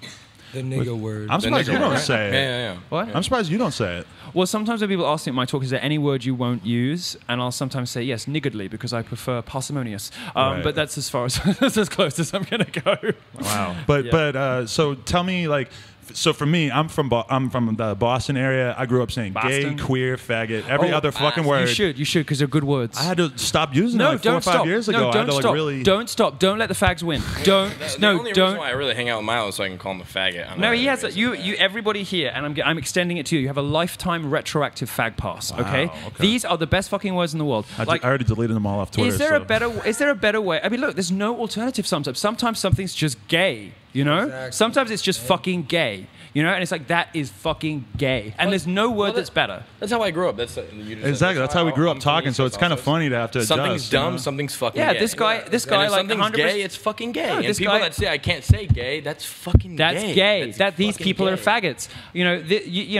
The nigga word. I'm surprised nigger you don't word. say it. Yeah. What? I'm surprised you don't say it. Well, sometimes when people ask me at my talk, is there any word you won't use? And I'll sometimes say yes, niggardly, because I prefer parsimonious. Right. But that's as far as that's as close as I'm gonna go. Wow. But so tell me, like, so for me, I'm from the Boston area. I grew up saying Boston? gay, queer, faggot, every Oh, other fucking word. You should, because they're good words. I had to stop using it No, like 4 or don't 5 stop. years ago. No, I had don't to, like, stop. really. Don't stop. Don't let the fags win. Don't. The No, only don't. reason why I really hang out with Milo is so I can call him a faggot. I'm No, not he has really you. into that. Everybody here, and I'm extending it to you. You have a lifetime retroactive fag pass. Okay? okay. These are the best fucking words in the world. I already deleted them all off Twitter. is there so. a better way? I mean, look, there's no alternative. Sometimes something's just gay. You know? Exactly. Sometimes it's just fucking gay. You know? And it's like that is fucking gay. And there's no word that's better. That's how I grew up. That's you just Exactly. That's how we grew up I'm talking. So it's kind of also. funny to have to adjust. Something's dumb. you know? Something's fucking Yeah, gay. this guy And if like something's 100%. gay, it's fucking gay. No, and this people guy- that say I can't say gay, that's fucking That's gay. gay. That's These fucking people are gay. faggots. You know,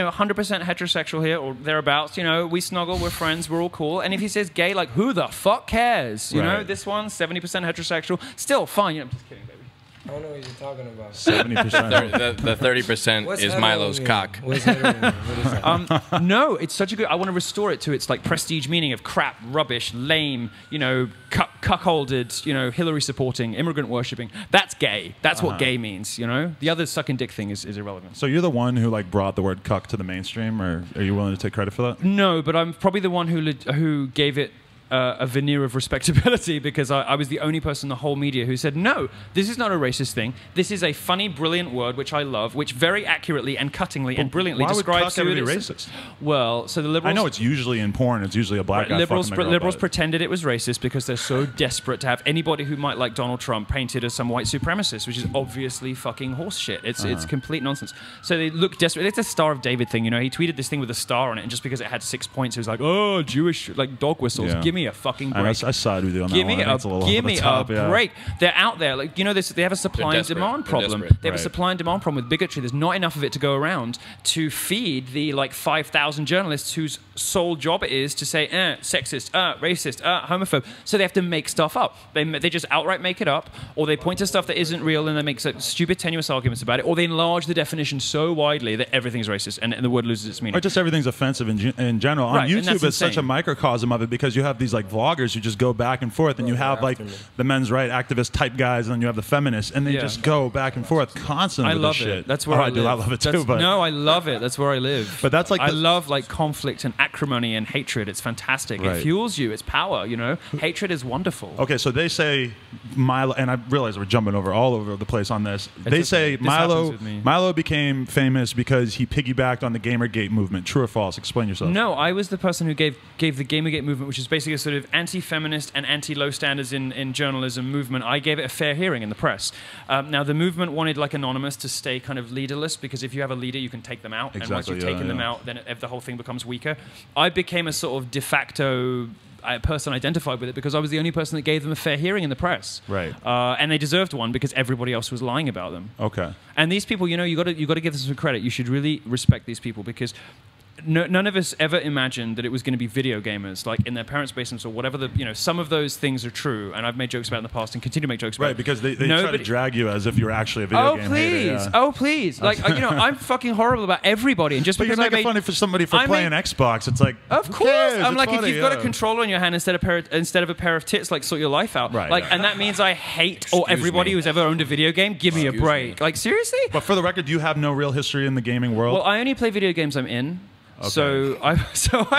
100% heterosexual here or thereabouts. You know, we snuggle, we're friends, we're all cool. And if he says gay, like, who the fuck cares? You know, Right. this one's 70% heterosexual. Still fine. You know, I'm just kidding, baby. I don't know what you're talking about. 70%. The 30% What's is hetero Milo's mean? cock. What's hetero mean? What is that? No, it's such a good. I want to restore it to its like prestige meaning of crap, rubbish, lame. You know, cuckolded. You know, Hillary supporting, immigrant worshipping. That's gay. That's what gay means. You know, the other sucking dick thing is irrelevant. So you're the one who like brought the word cuck to the mainstream, or are you willing to take credit for that? No, but I'm probably the one who gave it a veneer of respectability because I was the only person in the whole media who said, no, this is not a racist thing. This is a funny, brilliant word, which I love, which very accurately and cuttingly and brilliantly Why would describes cuck ever who be it is. racist? Well, so the liberals... I know it's usually in porn. It's usually a black guy liberals fucking the girl, liberals but- pretended it was racist because they're so desperate to have anybody who might like Donald Trump painted as some white supremacist, which is obviously fucking horse shit. It's complete nonsense. So they look desperate. It's a Star of David thing, you know. He tweeted this thing with a star on it, and just because it had 6 points, he was like, "Oh, Jewish like dog whistles. Yeah. Give me a fucking I break." side with you on Give that one. me I think it's a little give over me the top, a yeah. break. They're out there, like you know. They have a supply and desperate. demand They're problem. desperate. They have a Right. supply and demand problem with bigotry. There's not enough of it to go around to feed the like 5,000 journalists whose sole job it is to say sexist, racist, homophobe. So they have to make stuff up. They just outright make it up, or they point to stuff that isn't real and they make stupid, tenuous arguments about it, or they enlarge the definition so widely that everything's racist and the word loses its meaning. Or just everything's offensive in general. Right, On and YouTube, that's it's such a insane. microcosm of it because you have these like vloggers who just go back and forth, and you have like the men's right activist type guys, and then you have the feminists, and they just go back and forth constantly. I with love this it. shit. That's where I do. live. I love it too. That's, But no, I love it. That's where I live. But that's like I love like conflict and acrimony and hatred. It's fantastic. Right. It fuels you. It's power. You know, hatred is wonderful. okay, so they say Milo, and I realize we're jumping all over the place on this. They say This happens with me. Milo became famous because he piggybacked on the Gamergate movement. True or false? Explain yourself. No, I was the person who gave the Gamergate movement, which is basically a sort of anti-feminist and anti-low standards in journalism movement. I gave it a fair hearing in the press. Now, the movement wanted like Anonymous to stay kind of leaderless, because if you have a leader, you can take them out. And once you've taken them out, then the whole thing becomes weaker. I became a sort of de facto person identified with it because I was the only person that gave them a fair hearing in the press. Right. And they deserved one because everybody else was lying about them. Okay. And these people, you know, you got to give them some credit. You should really respect these people because none of us ever imagined that it was going to be video gamers, like in their parents' basements or whatever. Some of those things are true, and I've made jokes about it in the past and continue to make jokes about it. Right, because they try to drag you as if you were actually a video game hater. Yeah. Oh, please. Like, I'm fucking horrible about everybody. And just But because you're making fun of somebody for playing Xbox. It's like, of who course. cares? I'm It's like, funny, if you've got a controller in your hand instead of a pair of tits, like, sort your life out. Right, like, right. and that means I hate everybody who's ever owned a video game. Give me a break. Like, seriously? But for the record, you have no real history in the gaming world. Well, I only play video games I'm in. Okay. So I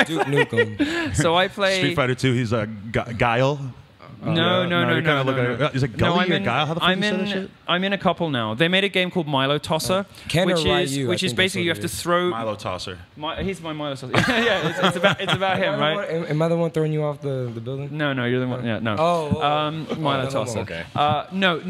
Duke Nukem. so I play Street Fighter 2. He's a Guile. No. He's like Gully or Guile. How the fuck you say that shit? I'm in a couple now. They made a game called Milo Tosser, Ken or which Ryu, is I think basically you that's have what to throw. Milo Tosser. He's my Milo Tosser. yeah, it's about him, right? Am I the one throwing you off the building? No, you're the one. Yeah, no. Milo Tosser. Okay. No.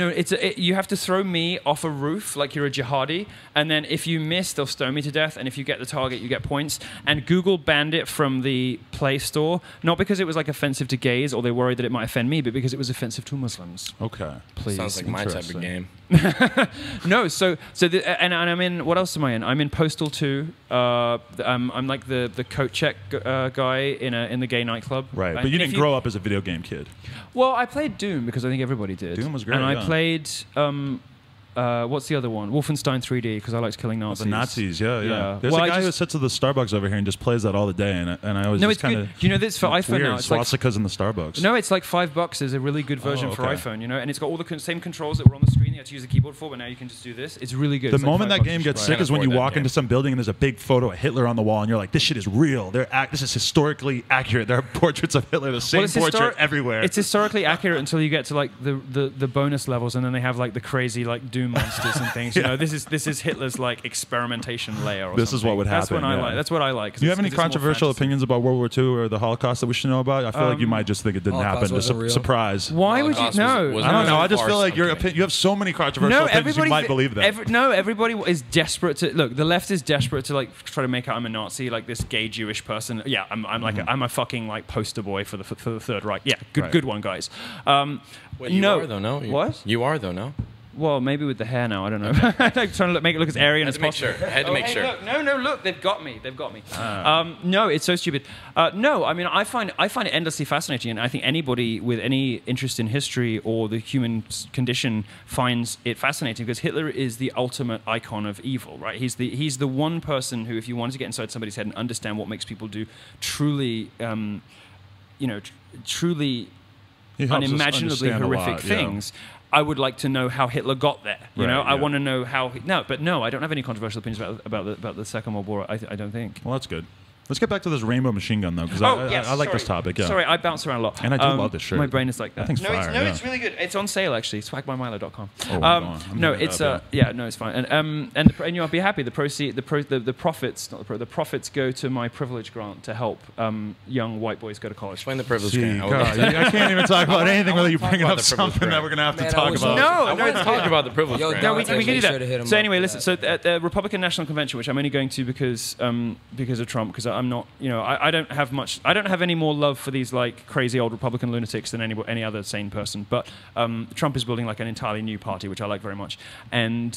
You have to throw me off a roof like you're a jihadi, and then if you miss, they'll stone me to death. And if you get the target, you get points. And Google banned it from the Play Store, not because it was like offensive to gays or they worried that it might offend me, but because it was offensive to Muslims. Okay. Please. Sounds like my type of game. No, and I'm in. What else am I in? I'm in Postal 2. I'm like the coat check guy in the gay nightclub. Right, but you didn't grow up as a video game kid. Well, I played Doom because I think everybody did. Doom was great. And yeah. I played. What's the other one? Wolfenstein 3D because I liked killing Nazis. The Nazis, yeah. There's Well, a guy who sits at the Starbucks over here and just plays that all the day, and I always No, just it's kind good. of. You know, this for iPhone weird. now. It's like swastikas in the Starbucks. no, it's like $5. There's a really good version for okay. iPhone, you know, and it's got all the same controls that were on the screen. You had to use the keyboard for, but now you can just do this. It's really good. The It's like moment $5 that game you gets should sick buy. is when you afford that walk game. into some building and there's a big photo of Hitler on the wall, and you're like, "This shit is real. This is historically accurate. There are portraits of Hitler, the same it's portrait everywhere." It's historically accurate until you get to like the bonus levels, and then they have like the crazy like Doom monsters and things. You know, this is Hitler's like experimentation layer. Or This is something. what would happen. That's what I yeah. like. That's what I like. Do you have any It's more controversial fantasy. opinions about World War II or the Holocaust that we should know about? I feel like you might just think it didn't Holocaust happen. wasn't real? Surprise. Why would you? Holocaust No, was I don't know. I just farce. feel like Okay. you have so many controversial opinions. You might believe that. Everybody is desperate to look. The left is desperate to like try to make out I'm a Nazi, like this gay Jewish person. Yeah, I'm like I'm a fucking like poster boy for the Third Reich. Yeah, good one, guys. Wait, you no, are though, no? What? You are though, no? Well, maybe with the hair now. I don't know. Like trying to make it look as Aryan Had as to make possible. sure. Had to make sure. Look, no, look, they've got me. No, it's so stupid. No, I mean, I find it endlessly fascinating, and I think anybody with any interest in history or the human condition finds it fascinating because Hitler is the ultimate icon of evil, right? He's the one person who, if you wanted to get inside somebody's head and understand what makes people do truly, truly He helps us unimaginably understand a horrific lot, yeah. things. I would like to know how Hitler got there. You know, I want to know how. No, I don't have any controversial opinions about the Second World War. I don't think. Well, that's good. Let's get back to this rainbow machine gun, though, because I like this topic. Yeah. Sorry, I bounce around a lot. And I do love this shirt. My brain is like that. That thing's fire, yeah. It's really good. It's on sale actually. Swagmymilo.com. Oh, I'm no, looking it's it up, no, it's fine. And you'll be happy. The profits go to my privilege grant to help young white boys go to college. Explain the privilege Gee, game. God, I can't even talk about anything without you bringing about up the privilege something that grant. we're gonna have to Man, I talk wish- about. No, I want to talk about the privilege Yo, grant. No, we Dante, can do make sure to hit that. him So up anyway, for listen. that. So at the Republican National Convention, which I'm only going to because of Trump, because I'm not, I don't have much. I don't have any more love for these like crazy old Republican lunatics than any other sane person. But Trump is building like an entirely new party, which I like very much, and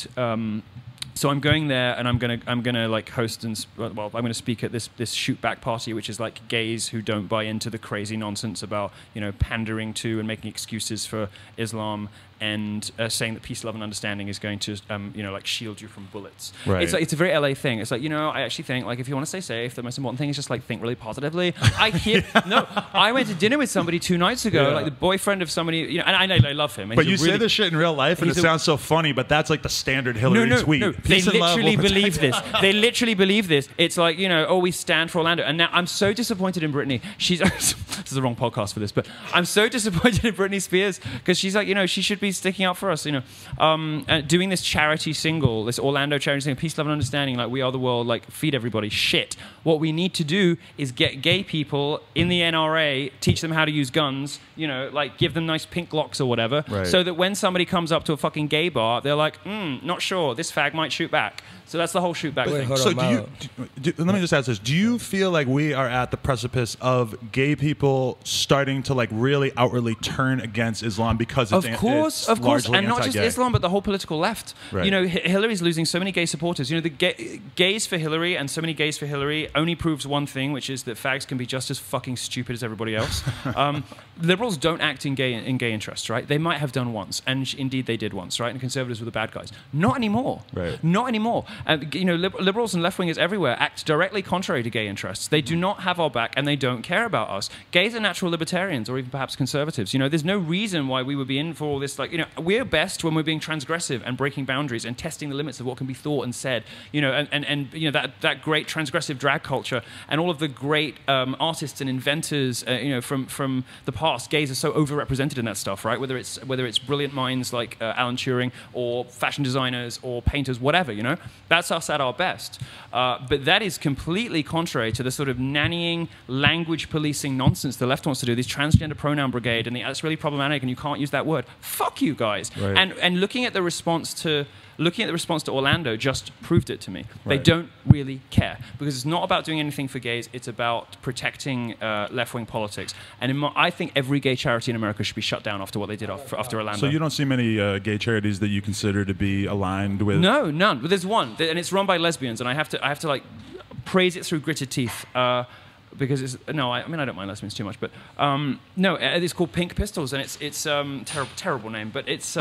so I'm going there, and I'm gonna like host I'm gonna speak at this shoot back party, which is like gays who don't buy into the crazy nonsense about pandering to and making excuses for Islam and saying that peace, love, and understanding is going to, like shield you from bullets. Right. It's like, it's a very LA thing. It's like, I actually think, like, if you want to stay safe, the most important thing is just like think really positively. I went to dinner with somebody 2 nights ago, like the boyfriend of somebody, and I love him. But you say this shit in real life, and it sounds so funny. But that's like the standard Hillary tweet. No, Peace they and love literally will believe this. They literally believe this. It's like, we stand for Orlando. And now I'm so disappointed in Britney. This is the wrong podcast for this, but I'm so disappointed in Britney Spears because she's like, she should be sticking up for us, doing this charity single, this Orlando charity single, peace, love, and understanding, like we are the world, like feed everybody. Shit. What we need to do is get gay people in the NRA, teach them how to use guns, like give them nice pink locks or whatever, so that when somebody comes up to a fucking gay bar, they're like, not sure, this fag might shoot back. So that's the whole shoot back thing. So let me just ask this. Do you feel like we are at the precipice of gay people starting to like really outwardly turn against Islam because it's of course, and not just Islam, but the whole political left. Right. Hillary's losing so many gay supporters. The gays for Hillary and so many gays for Hillary only proves one thing, which is that fags can be just as fucking stupid as everybody else. Liberals don't act in gay interests, right? They might have done once, and indeed they did once, right? And conservatives were the bad guys. Not anymore. Right. Not anymore. Liberals and left-wingers everywhere act directly contrary to gay interests. They do not have our back, and they don't care about us. Gays are natural libertarians, or even perhaps conservatives. There's no reason why we would be in for all this. Like, we're best when we're being transgressive and breaking boundaries and testing the limits of what can be thought and said. That great transgressive drag culture and all of the great artists and inventors, from the past. Gays are so overrepresented in that stuff, right? Whether it's brilliant minds like Alan Turing or fashion designers or painters, whatever. That's us at our best. But that is completely contrary to the sort of nannying, language policing nonsense the left wants to do, this transgender pronoun brigade, and that's really problematic, and you can't use that word. Fuck you guys. Right. And looking at the response to Orlando just proved it to me. They don't really care because it's not about doing anything for gays. It's about protecting left-wing politics. And I think every gay charity in America should be shut down after what they did after Orlando. So you don't see many gay charities that you consider to be aligned with? No, none. But there's one, and it's run by lesbians, and I have to like praise it through gritted teeth. Because I don't mind lesbians too much, but it's called Pink Pistols, and it's terrible name, but it's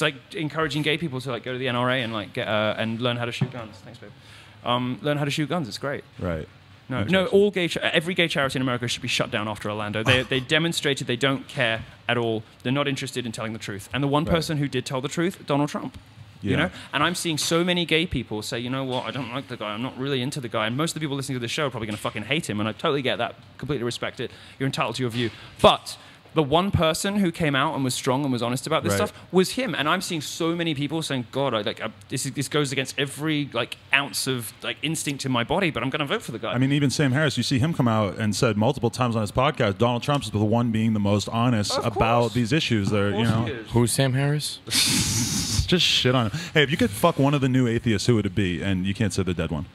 like encouraging gay people to like go to the NRA and like get and learn how to shoot guns. Thanks, babe. Learn how to shoot guns. It's great. Right. No. Every gay charity in America should be shut down after Orlando. They demonstrated they don't care at all. They're not interested in telling the truth. And the one person who did tell the truth, Donald Trump. And I'm seeing so many gay people say, you know what, I don't like the guy, I'm not really into the guy, and most of the people listening to this show are probably going to fucking hate him, and I totally get that, completely respect it, you're entitled to your view, but the one person who came out and was strong and was honest about this stuff was him, and I'm seeing so many people saying, God, this goes against every like ounce of like instinct in my body, but I'm going to vote for the guy. I mean, even Sam Harris, you see him come out and said multiple times on his podcast, Donald Trump's the one being the most honest about these issues. Who's Sam Harris? Just shit on him. Hey, if you could fuck one of the new atheists, who would it be? And you can't say the dead one.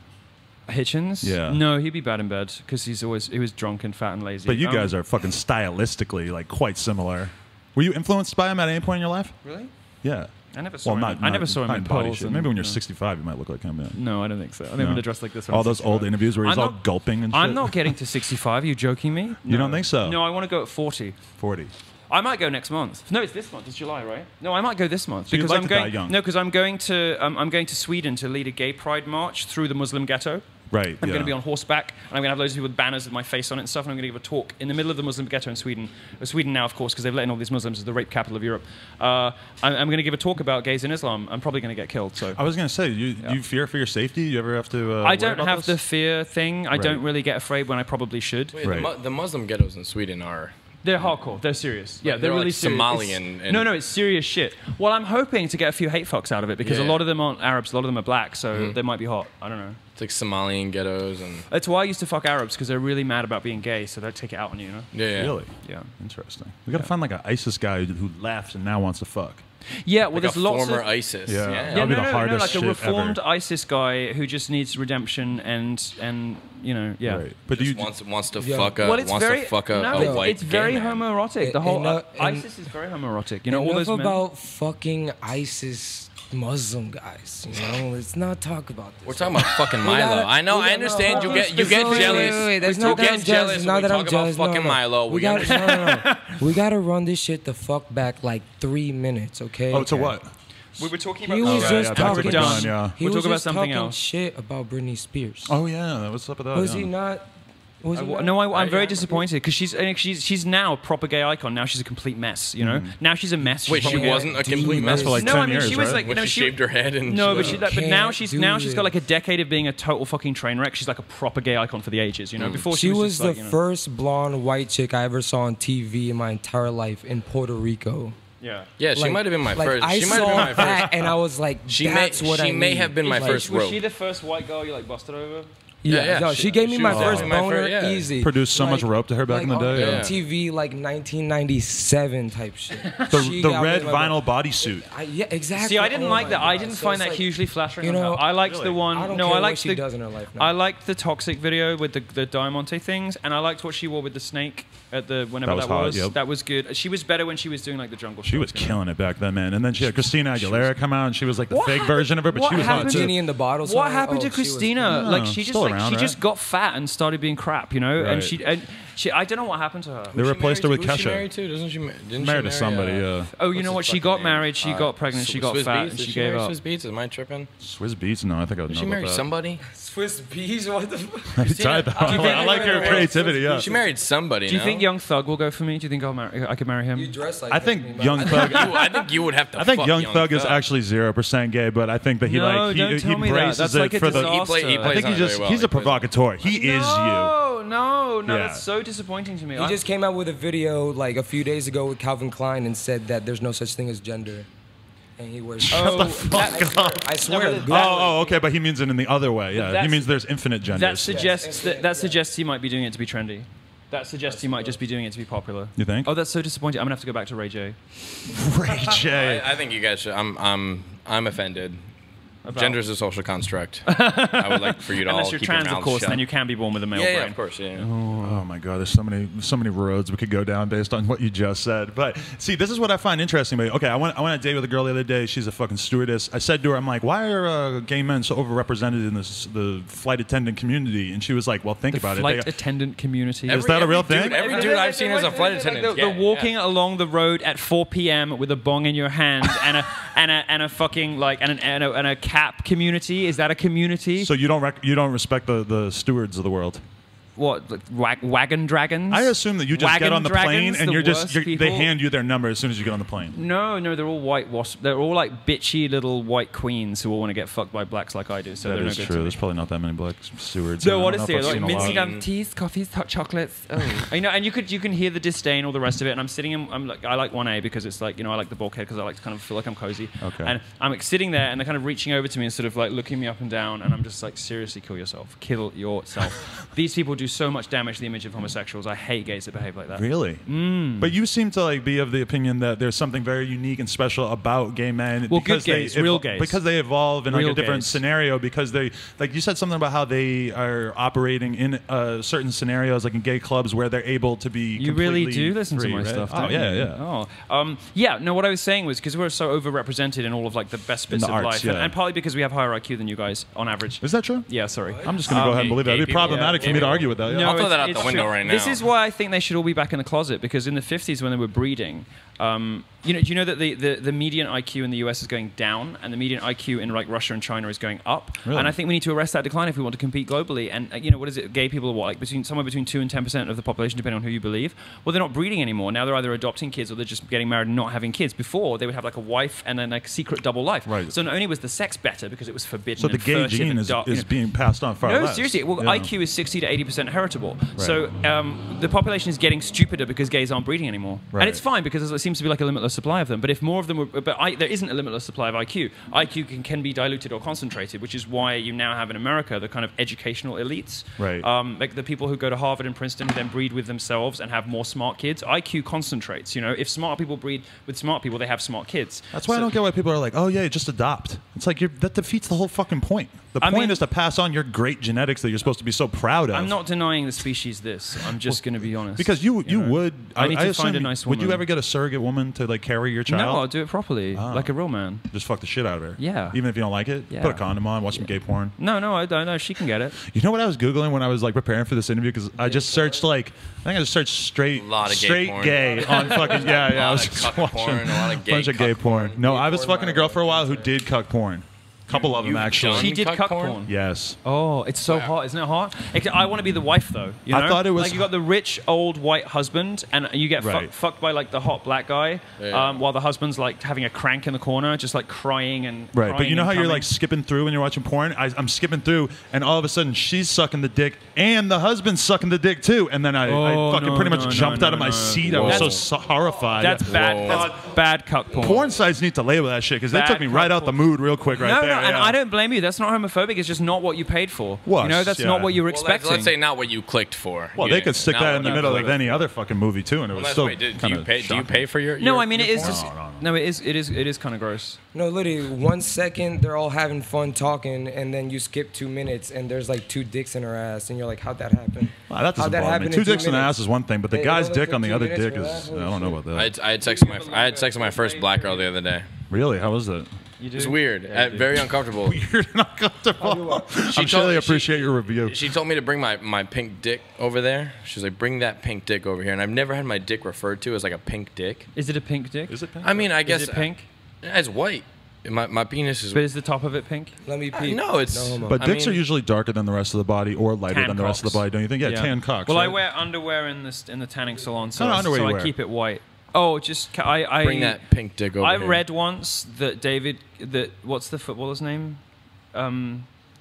Hitchens? Yeah. No, he'd be bad in bed because he was drunk and fat and lazy. But you guys are fucking stylistically like quite similar. Were you influenced by him at any point in your life? Really? Yeah. I never saw him. I never saw him in body polls. shit. Maybe when you're 65, you might look like him. Yeah. No, I don't think so. I think I'm going to dress like this. All those old interviews where he's all gulping and shit. I'm not getting to 65. Are you joking me? You don't think so? No, I want to go at 40. 40. I might go next month. No, it's this month. It's July, right? No, I might go this month so because I'm going. Young. No, because I'm going to Sweden to lead a gay pride march through the Muslim ghetto. Right. I'm going to be on horseback, and I'm going to have loads of people with banners with my face on it and stuff, and I'm going to give a talk in the middle of the Muslim ghetto in Sweden. Sweden now, of course, because they've let in all these Muslims as the rape capital of Europe. I'm going to give a talk about gays in Islam. I'm probably going to get killed. So I was going to say, you fear for your safety? You ever have to I don't have the fear thing. I don't really get afraid when I probably should. Wait, the Muslim ghettos in Sweden are... They're hardcore. They're serious. Yeah, they're really like serious. Somalian. No, it's serious shit. Well, I'm hoping to get a few hate fucks out of it because a lot of them aren't Arabs, a lot of them are black, so they might be hot. I don't know. It's like Somalian ghettos and... That's why I used to fuck Arabs, because they're really mad about being gay, so they'll take it out on you, Yeah. Really? Yeah. Interesting. We got to find like an ISIS guy who laughs and now wants to fuck. Yeah, well, like there's a lots former of... ISIS. Yeah. No, be the hardest like a shit reformed ever. ISIS guy who just needs redemption and Right. But Just wants to fuck a white it's very gay man. homoerotic. The whole ISIS is very homoerotic. You know, all those men. about fucking ISIS Muslim guys. You know, let's not talk about this. We're talking about fucking Milo. I know. I understand. You get jealous. There's You get jealous when we talk about fucking Milo. We gotta run this shit the fuck back like 3 minutes, okay? Oh, to what? We were talking about. He was just talking. We're done, yeah. He We'll was talk about just something talking else. shit about Britney Spears. Oh yeah, what's up with that? Was yeah. he not? Was he not? No, I'm very disappointed because she's now a proper gay icon. Now she's a complete mess. You know, now she's a mess. Wait, she She's wasn't a complete mess for like no, 10 I mean years, she was right? like when she she shaved her head and no, she but was- now Can't she's got like a decade of being a total fucking train wreck. She's like a proper gay icon for the ages. You know, before She was just the like, you know, first blonde white chick I ever saw on TV in my entire life in Puerto Rico. Yeah. Yeah, she Like- might have been my like, first. I She might have been saw my first. that and I was like, that's what I She may need. have been my Like, first Was rope. she the first white girl you like busted over? Yeah, no, she gave me she my was first definitely my boner first- yeah. easy. Produced so much rope to her back in the on day. yeah. MTV, like 1997 type shit. The red vinyl bodysuit. Yeah, exactly. See, I didn't Oh like my that. I God. didn't So find it's that like, hugely flattering. you on her. know, I liked really? the one. I don't no, care I what liked she the. does in her life now. I liked the toxic video with the Diamante things, and I liked what she wore with the snake at the whenever That was hot, yep. That was good. She was better when she was doing like the jungle. She was stuff, you know? killing it back then, man. And then she had Christina Aguilera come out, and she was like the fake version of her, but what she was hot happened too. Genie in the Bottle. What song? happened Oh, to she was Christina? cool. Like No, she just still like around, she right? just got fat and started being crap, you know. Right. And she I don't know what happened to her. They replaced her with Who's she Kesha. married to? Doesn't she? Didn't Married to she somebody, marry, yeah. Oh, you what's know his what? She fucking got name? married. She got pregnant. She got Swiss fat, Beats? and Did she she gave marry up. Swiss Beats? Am I tripping? Swiss Beats? No, I think I would Did know she marry about that. somebody? Swiss Bees. What the fuck? I tried that. Do you think- I like your creativity, yeah. She married somebody. Do you no? think Young Thug will go for me? Do you think I could marry him? You dress like I that, think man. Young Thug. I think you would have to. I think fuck Young Thug is actually 0% gay, but I think that he No, like he don't tell me that. embraces That's it like a for the. disaster. He I plays think on he's it just very well. he's He a plays on it. provocateur. He is you. No, Yeah. that's so disappointing to me. He just came out with a video like a few days ago with Calvin Klein and said that there's no such thing as gender, and he wears. I swear. No, but Oh, okay, but he means it in the other way. Yeah, he that's- means there's infinite genders. that suggests that suggests he might be doing it to be trendy. That suggests he might just be doing it to be popular. You think? Oh, that's so disappointing. I'm gonna have to go back to Ray J. Ray J. I think you guys should. I'm offended. About- Gender is a social construct. I would like for you to all Unless you're keep trans, your of mouths course, shut. then you can be born with a male yeah, brain. of course, yeah. Oh my God, there's so many roads we could go down based on what you just said. But see, this is what I find interesting. But okay, I went on a date with a girl the other day. She's a fucking stewardess. I said to her, I'm like, why are gay men so overrepresented in the flight attendant community? And she was like, well, think The about flight it. attendant community. Is that a real thing? Every dude I've seen as a flight attendant. The walking along the road at 4 p.m. with a bong in your hand and a fucking like and a cap community. Is that a community? So you don't respect the stewards of the world. What, like wagon dragons? I assume that you just Wagon get on the plane dragons, and the you're just worst they people? hand you their number as soon as you get on the plane. No, they're all white wasp. They're all like bitchy little white queens who all want to get fucked by blacks like I do. So That they're no is good true. to me. There's probably not that many black stewards. No, I don't honestly, know if I've like seen a lot. mincing up teas, coffees, hot chocolates. Oh, you know, and you can hear the disdain, all the rest of it. And I'm sitting in, I like 1A because it's like, you know, I like the bulkhead because I like to kind of feel like I'm cozy. Okay. And I'm like sitting there and they're kind of reaching over to me and sort of like looking me up and down, and I'm just like, seriously, kill yourself. These people do so much damage to the image of homosexuals. I hate gays that behave like that. Really? But you seem to like be of the opinion that there's something very unique and special about gay men. Well, because good gays, they real gays. because they evolve in like Real a different gays. scenario. Because they, like you said something about how they are operating in certain scenarios, like in gay clubs, where they're able to be. You really completely do listen free, to my right? stuff, Oh don't yeah, you? yeah. Oh, yeah. No, what I was saying was because we're so overrepresented in all of like the best bits the of arts, life, yeah. and partly because we have higher IQ than you guys on average. Is that true? Yeah, sorry. I'm just gonna go ahead and believe that. It'd be people- problematic for me to argue with that. Yeah. I'll throw it's- that out it's the window true. right This now. is why I think they should all be back in the closet, because in the 50s when they were breeding, do you know that the median IQ in the US is going down and the median IQ in like Russia and China is going up? Really? And I think we need to arrest that decline if we want to compete globally. And you know, what is it? Gay people are what, like somewhere between 2 and 10% of the population, depending on who you believe. Well, they're not breeding anymore. Now they're either adopting kids or they're just getting married and not having kids. Before they would have like a wife and then like a secret double life. Right. So not only was the sex better because it was forbidden. So the and gay furtive gene and is dark, you know. being passed on far No, less. seriously. Well, Yeah. IQ is 60 to 80% heritable. So the population is getting stupider because gays aren't breeding anymore. Right. And it's fine because there seems to be like a limitless supply of them. But if more of them were, there isn't a limitless supply of IQ. IQ can be diluted or concentrated, which is why you now have in America the kind of educational elites. Right. Like the people who go to Harvard and Princeton who then breed with themselves and have more smart kids. IQ concentrates. You know, if smart people breed with smart people, they have smart kids. That's why I don't get why people are like, oh yeah, just adopt. It's like that defeats the whole fucking point. The point is to pass on your great genetics that you're supposed to be so proud of. I'm not denying the species this. I'm just going to be honest. Because you would. I need to find a nice woman. Would you ever get a surrogate woman to like carry your child? No, I'll do it properly, like a real man. Just fuck the shit out of her. Yeah. Even if you don't like it, Yeah. put a condom on, watch some gay porn. No, I don't know. She can get it. You know what I was googling when I was like preparing for this interview? Because I just searched I just searched straight gay on fucking I was just watching porn, a lot of bunch of gay porn. No, I was porn, fucking a girl for a while who did cuck porn. Couple of them actually. She did cuck porn. Yes. Oh, it's so hot, isn't it hot? I want to be the wife though. You know? I thought it was like you got the rich old white husband, and you get fucked by like the hot black guy, while the husband's like having a crank in the corner, just like crying and right. But you know how coming. you're like skipping through when you're watching porn? I'm skipping through, and all of a sudden she's sucking the dick, and the husband's sucking the dick too, and then I fucking pretty much jumped out of my seat. I was so horrified. That's bad. That's bad cuck porn. Porn sites need to label that shit because they took me right out the mood real quick right there. No, and I don't blame you. That's not homophobic. It's just not what you paid for. What? You know, that's not what you were expecting. Let's say not what you clicked for. Well, they could stick that in the middle of any other fucking movie too, and it was still do you pay for your? No, I mean it is porn? just no. It is kind of gross. No, literally, 1 second they're all having fun talking, and then you skip 2 minutes, and there's like 2 dicks in her ass, and you're like, how'd that happen? Wow, that doesn't How'd that bother me. happen 2 in 2 dicks in the minutes? ass is one thing, but the They guy's only dick took on the 2 other minutes dick for is that? I don't know about that. I had sex with my first black girl the other day. Really? How was it? You do? It's weird, very uncomfortable. Weird and uncomfortable. I really appreciate your review. She told me to bring my pink dick over there. She was like, bring that pink dick over here. And I've never had my dick referred to as like a pink dick. Is it a pink dick? Is it pink? I mean, I guess Is it pink? It's white. My penis is. But is the top of it pink? Let me peek. No, it's. No homo. But I dicks mean- are usually darker than the rest of the body or lighter Tan than the rest of cocks. the body, don't you think? Yeah, tan cocks. Well, I right? wear underwear in the tanning salon, so, What kind of underwear you I wear? keep it white. Oh, just I Bring that pink dick over I here. read once that what's the footballer's name?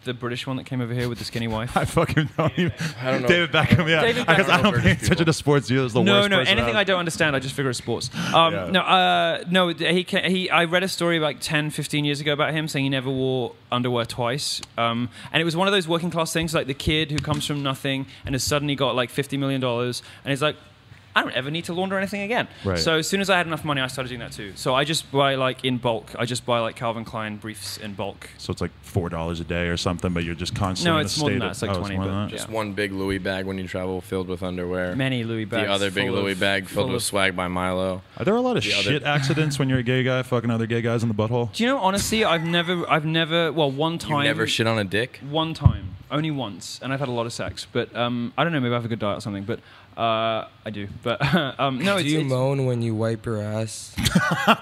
The British one that came over here with the skinny wife. I fucking don't even. I don't know. David Beckham, yeah. David Because I Beckham. don't pay British attention to sports. You're the No, worst person anything out. I don't understand, I just figure it's sports. Yeah. No. I read a story like 10, 15 years ago about him saying he never wore underwear twice. And it was one of those working class things, like the kid who comes from nothing and has suddenly got like $50 million, and he's like, I don't ever need to launder anything again. Right. So as soon as I had enough money, I started doing that too. So I just buy like in bulk. I just buy like Calvin Klein briefs in bulk. So it's like $4 a day or something, but you're just constantly No, in a it's more than state that. of- It's like oh, 20, more than but that? yeah. Just one big Louis bag when you travel filled with underwear. Many Louis bags. The other big full Louis of- bag filled full with of- swag by Milo. Are there a lot of The other- shit accidents when you're a gay guy fucking other gay guys in the butthole? Do you know? Honestly, I've never. Well, one time. You never shit on a dick? One time, only once, and I've had a lot of sex. But I don't know. Maybe I have a good diet or something. But I do. But no, Do you moan when you wipe your ass?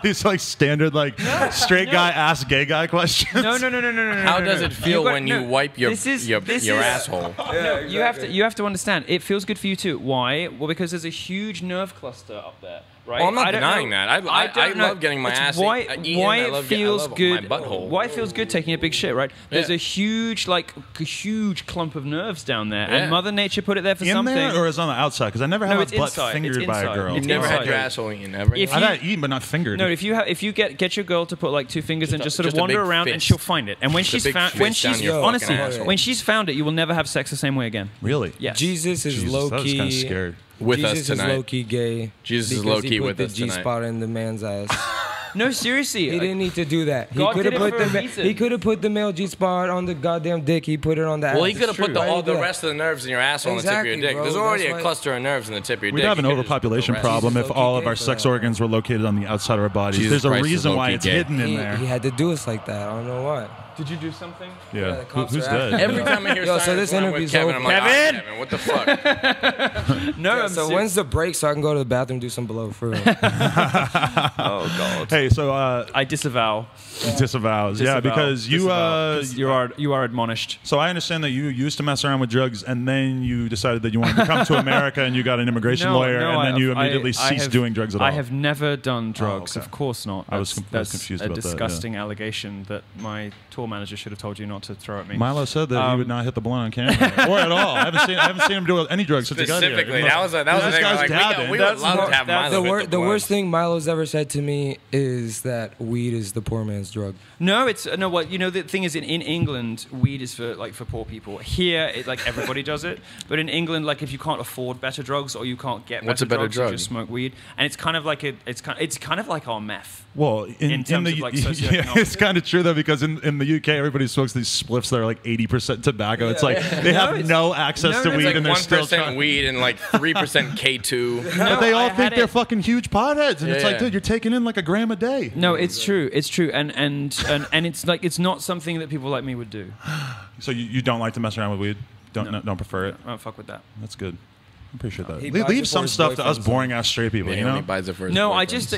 These like standard like straight guy ask gay guy questions. No. How does it feel when you wipe your This is- your asshole? No, you have to understand. It feels good for you too. Why? Well, because there's a huge nerve cluster up there, right? Well, I'm not I don't denying know- that. I don't know. love getting my It's ass why eaten. why I it love feels good. my butthole. Why it feels good taking a big shit, right? There's Yeah. a huge clump of nerves down there, Yeah. and Mother Nature put it there for In something. there or is it on the outside? Because I never had No, my it's butt inside. fingered It's by a inside. girl. It's You've never had inside. your asshole eaten ever? If I've you- had it eaten but not fingered. No, if you get your girl to put like 2 fingers and just sort of just a wander big around, and fist. she'll find it. And when Just a she's big found, fist down your fucking honestly, asshole. when she's found it, you will never have sex the same way again. Really? Yes. Jesus is Jesus, low I was key. kind of scared. With Jesus us is tonight. low key gay. Jesus is because low-key he put with the us tonight. G-spot in the man's ass. No, seriously. He didn't need to do that. He God could did have it put for a the reason. he could have put the male G-spot on the goddamn dick. He put it on the ass. Well, he could have put Why all did he the do that? rest of the nerves in your asshole on the Exactly, tip of your dick. bro. There's already That's a why- cluster of nerves in the tip of your We'd dick. have an You could've just overpopulation put the rest. problem Jesus if all low-key of our gay for sex that. organs were located on the outside of our bodies. Jesus There's a Christ is reason why low-key it's gay. hidden in there. He had to do us like that. I don't know what. Did you do something? Yeah. the cops Who's are dead? after Every time I hear Yo, so sirens this when I'm interview's with Kevin, I'm like, Kevin! Kevin, what the fuck? No, So when's the break so I can go to the bathroom and do some below fruit? Oh God. Hey, so I disavow. disavows. Yeah, because you Disavow. 'Cause you are admonished. So I understand that you used to mess around with drugs, and then you decided that you wanted to come to America, and you got an immigration lawyer, and then you immediately ceased doing drugs at all. I have never done drugs. okay. Of course not. I was That's confused a about that, yeah. disgusting allegation that my tour tour manager should have told you not to throw at me. Milo said that he would not hit the blunt on camera or at all. I haven't seen him do any drugs since he got here. Specifically, that was the this thing. guy's Like, dabbing. we would love to have Milo hit The blunt. worst thing Milo's ever said to me is that weed is the poor man's drug. No, it's no. What you know? The thing is, in England, weed is for poor people. Here, like everybody does it, but in England, like if you can't afford better drugs or you can't get What's better a better drugs, drug? you just smoke weed, and it's kind of like it's kind of like our meth. Well, in terms the of, like, yeah, socioeconomic. it's kind of true though because in the UK everybody smokes these spliffs that are like 80% tobacco. It's like they have no access to no, weed It's like and they're still 1% trying. weed and like 3% K2. But they No, all I think had they're it- fucking huge potheads, and Yeah, it's like, yeah. dude, you're taking in like a gram a day. No, it's true. It's true, and it's like it's not something that people like me would do. So you don't like to mess around with weed? Don't prefer it? I don't fuck with that. That's good. I appreciate that. He Leave buys it for some his stuff to us boyfriends, boring ass straight people, Yeah, you he know? only buys it for his No, I boyfriends. just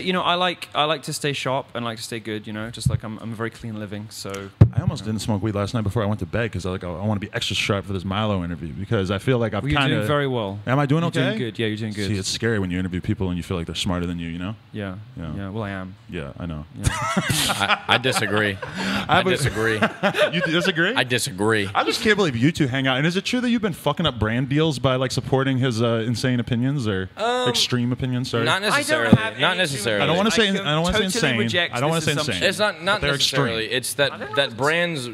I like to stay sharp and like to stay good. You know, just like I'm a very clean living. So I almost didn't smoke weed last night before I went to bed because I want to be extra sharp for this Milo interview because I feel like I've well, you're kind doing of. very well. Am I doing You're okay? doing good. Yeah, you're doing good. See, it's scary when you interview people and you feel like they're smarter than you. You know? Yeah. Yeah. Well, I am. Yeah, I know. I disagree. I disagree. You disagree? I disagree. I just can't believe you two hang out. And is it true that you've been fucking up brand deals by like supporting his insane opinions or extreme opinions? Sorry. Not I necessarily. don't have Not any necessarily. I don't want to say. I can don't want to say totally insane. reject I don't want to say this insane. It's not They're necessarily. extreme. It's I don't know that if brands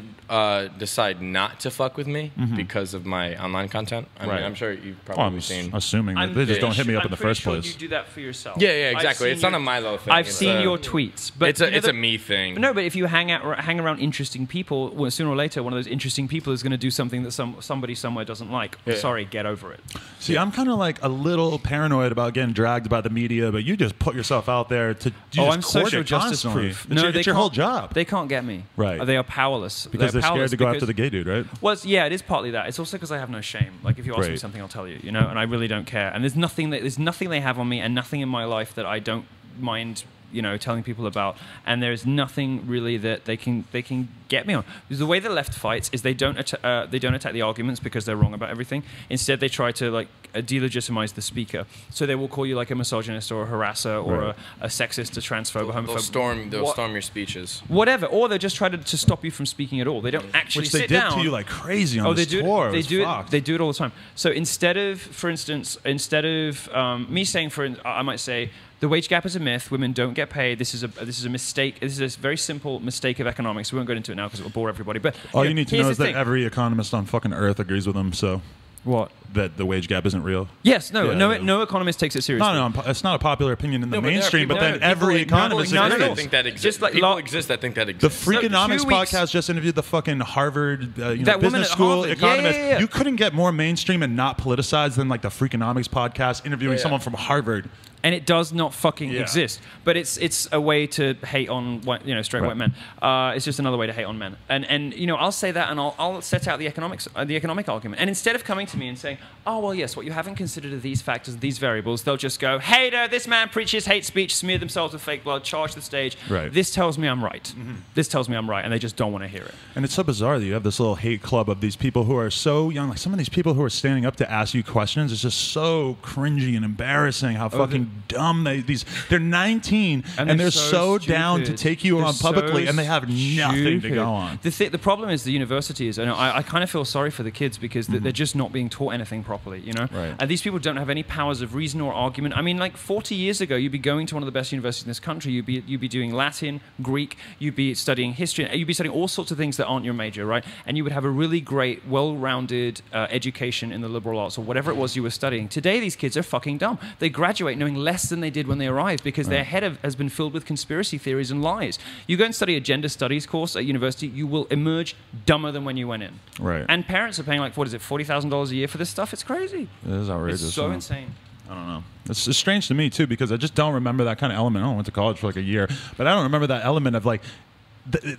decide not to fuck with me because of my online content. I Right. mean, I'm sure you've Well, probably I'm seen. assuming that I'm they just don't pretty hit me sure- up in the I'm pretty first sure place. You do that for yourself. Yeah, I've exactly. seen It's not your- a Milo thing. I've It's seen a- your tweets, but It's you a know it's a that- me thing. No, but if you hang around interesting people, well, sooner or later, one of those interesting people is going to do something that somebody somewhere doesn't like. Yeah. Sorry, get over it. See, I'm kind of like a little paranoid about getting dragged by the media, but you just put yourself out there to. You Oh, just I'm court social it justice constantly. proof. It's, it's your whole job. They can't get me. Right. They are powerless. Because they're scared powerless to go because- after the gay dude, right? Well, yeah, it is partly that. It's also because I have no shame. Like, if you ask me Right. something, I'll tell you. You know, and I really don't care. And there's nothing they have on me, and nothing in my life that I don't mind. You know, telling people about, and there's nothing really that they can get me on. Because the way the left fights is they don't attack the arguments because they're wrong about everything. Instead, they try to like delegitimize the speaker. So they will call you like a misogynist or a harasser or Right. a sexist, a transphobe, a homophobe. They'll storm your speeches. Whatever, or they'll just try to stop you from speaking at all. They don't actually Which they sit did down. to you like crazy on Oh, this they do tour. it. They was do fucked. it. They do it all the time. So instead of, for instance, me saying, I might say, the wage gap is a myth. Women don't get paid. This is a mistake. This is a very simple mistake of economics. We won't go into it now because it will bore everybody. But All you need to here's know the is that thing. every economist on fucking Earth agrees with them. So What? that the wage gap isn't real. Yes. No. Yeah, no. yeah. No economist takes it seriously. No, it's not a popular opinion in the No, but there are mainstream. people- But then no, every people economist exist no, that agrees. think that exists. Just like People exist that think that The exists. Freakonomics 2 weeks- podcast just interviewed the fucking Harvard That woman business at school Harvard. economist. Yeah. You couldn't get more mainstream and not politicized than like the Freakonomics podcast interviewing Yeah. someone from Harvard. And it does not fucking Yeah. exist. But it's a way to hate on straight Right. white men. It's just another way to hate on men. And I'll say that, and I'll set out the economic argument. And instead of coming to me and saying, oh well, yes, what you haven't considered are these factors, these variables, they'll just go, hater, this man preaches hate speech, smear themselves with fake blood, charge the stage. Right. This tells me I'm right. This tells me I'm right, and they just don't want to hear it. And it's so bizarre that you have this little hate club of these people who are so young. Like some of these people who are standing up to ask you questions, it's just so cringy and embarrassing how fucking dumb they're 19 and they're so down to stupid. take you They're on publicly so and they have nothing to stupid. go on. The problem is the universities, and I kind of feel sorry for the kids because they're just not being taught anything properly, you know? Right. And these people don't have any powers of reason or argument. I mean, like 40 years ago, you'd be going to one of the best universities in this country. You'd be doing Latin, Greek, you'd be studying history, you'd be studying all sorts of things that aren't your major, right? And you would have a really great, well-rounded education in the liberal arts or whatever it was you were studying. Today, these kids are fucking dumb. They graduate knowing less than they did when they arrived because their head has been filled with conspiracy theories and lies. You go and study a gender studies course at university, you will emerge dumber than when you went in. Right. And parents are paying like, what is it, $40,000 a year for this stuff? It's crazy. It is outrageous. It's so huh? insane. I don't know. It's strange to me too because I just don't remember that kind of element. I went to college for like a year, but I don't remember that element of like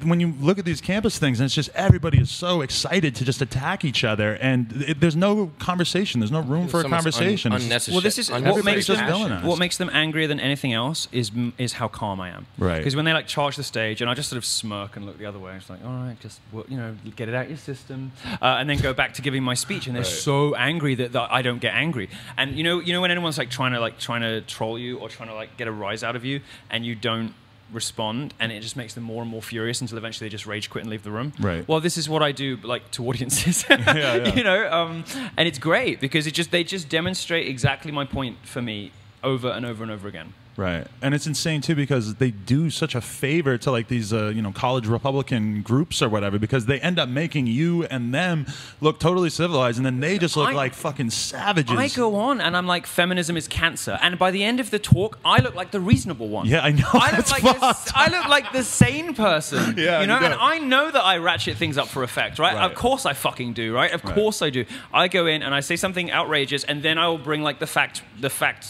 when you look at these campus things, and it's just everybody is so excited to just attack each other, and there's no conversation. There's no room for a conversation. It's- Unnecessary. Well, this is unnecessary what makes just them villainized. what makes them angrier than anything else is how calm I am. Right. Because when they like charge the stage, and I just sort of smirk and look the other way, it's like, all right, just get it out your system, and then go back to giving my speech. And they're so angry that I don't get angry. And you know when anyone's like trying to troll you or trying to like get a rise out of you, and you don't respond, and it just makes them more and more furious until eventually they just rage quit and leave the room. Right. Well, this is what I do, like, to audiences. Yeah. You know, and it's great because they just demonstrate exactly my point for me over and over and over again. Right. And it's insane, too, because they do such a favor to, like, these, college Republican groups or whatever, because they end up making you and them look totally civilized, and then they just look like fucking savages. I go on, and I'm like, feminism is cancer. And by the end of the talk, I look like the reasonable one. Yeah, I know. I look like the sane person. Yeah, you know? you And I know that I ratchet things up for effect, right? Of course I fucking do, right? Of course I do. I go in, and I say something outrageous, and then I will bring, like, the fact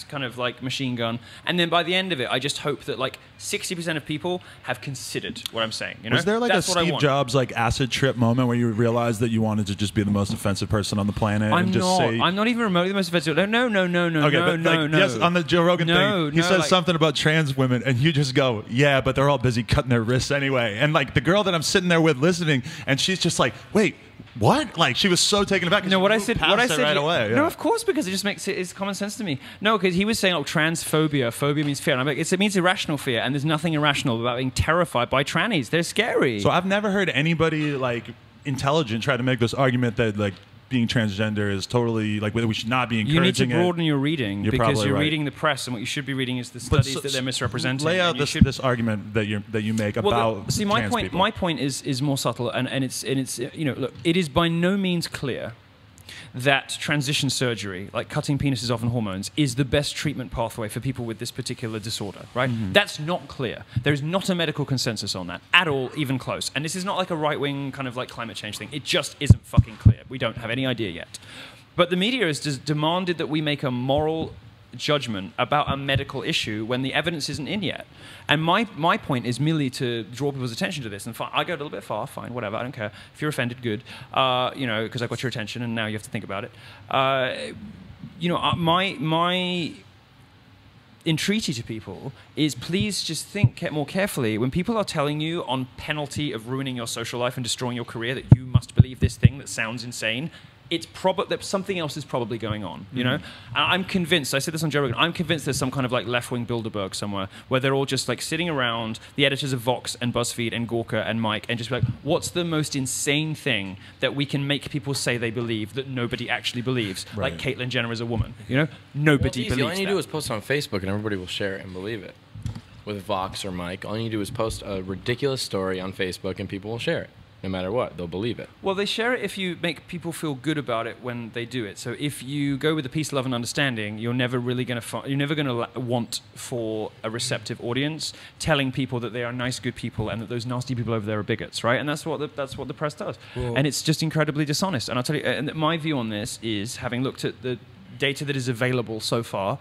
kind of, like, machine gun, and then by the end of it, I just hope that like 60% of people have considered what I'm saying. You know? Was there like That's a Steve Jobs like acid trip moment where you realized that you wanted to just be the most offensive person on the planet? I'm not even remotely the most offensive. No. Okay, no. Yes, on the Joe Rogan thing, he says something about trans women, and you just go, yeah, but they're all busy cutting their wrists anyway. And like the girl that I'm sitting there with listening, and she's just like, wait. What? Like she was so taken aback. No, what I said right away. No, of course, because it just makes it's common sense to me. No, because he was saying, transphobia. Phobia means fear. And I'm like, it means irrational fear, and there's nothing irrational about being terrified by trannies. They're scary. So I've never heard anybody like intelligent try to make this argument that like being transgender is totally like we should not be encouraging it. You need to broaden your reading because you're reading the press, and what you should be reading is the studies that they're misrepresenting. Lay out this argument that you make about trans people. My point is more subtle, and it's look, it is by no means clear that transition surgery, like cutting penises off and hormones, is the best treatment pathway for people with this particular disorder, right? Mm-hmm. That's not clear. There is not a medical consensus on that at all, even close. And this is not like a right-wing kind of like climate change thing. It just isn't fucking clear. We don't have any idea yet. But the media has demanded that we make a moral judgment about a medical issue when the evidence isn't in yet. And my point is merely to draw people's attention to this. And I go a little bit far, fine, whatever, I don't care. If you're offended, good. Because I got your attention and now you have to think about it. My entreaty to people is please just think more carefully when people are telling you on penalty of ruining your social life and destroying your career that you must believe this thing that sounds insane. It's probably that something else is probably going on, you know? And I'm convinced, I said this on Joe Rogan, I'm convinced there's some kind of like left-wing Bilderberg somewhere where they're all just like sitting around, the editors of Vox and BuzzFeed and Gawker and Mike, and just be like, what's the most insane thing that we can make people say they believe that nobody actually believes? Right. Like Caitlyn Jenner is a woman, you know? Nobody believes that. All you need to do is post it on Facebook and everybody will share it and believe it. With Vox or Mike, all you need to do is post a ridiculous story on Facebook and people will share it. No matter what, they'll believe it. Well, they share it if you make people feel good about it when they do it. So if you go with the peace, love, and understanding, you're never really going to want for a receptive audience telling people that they are nice, good people and that those nasty people over there are bigots, right? And that's what the press does. Whoa. And it's just incredibly dishonest. And I'll tell you, and my view on this is, having looked at the data that is available so far,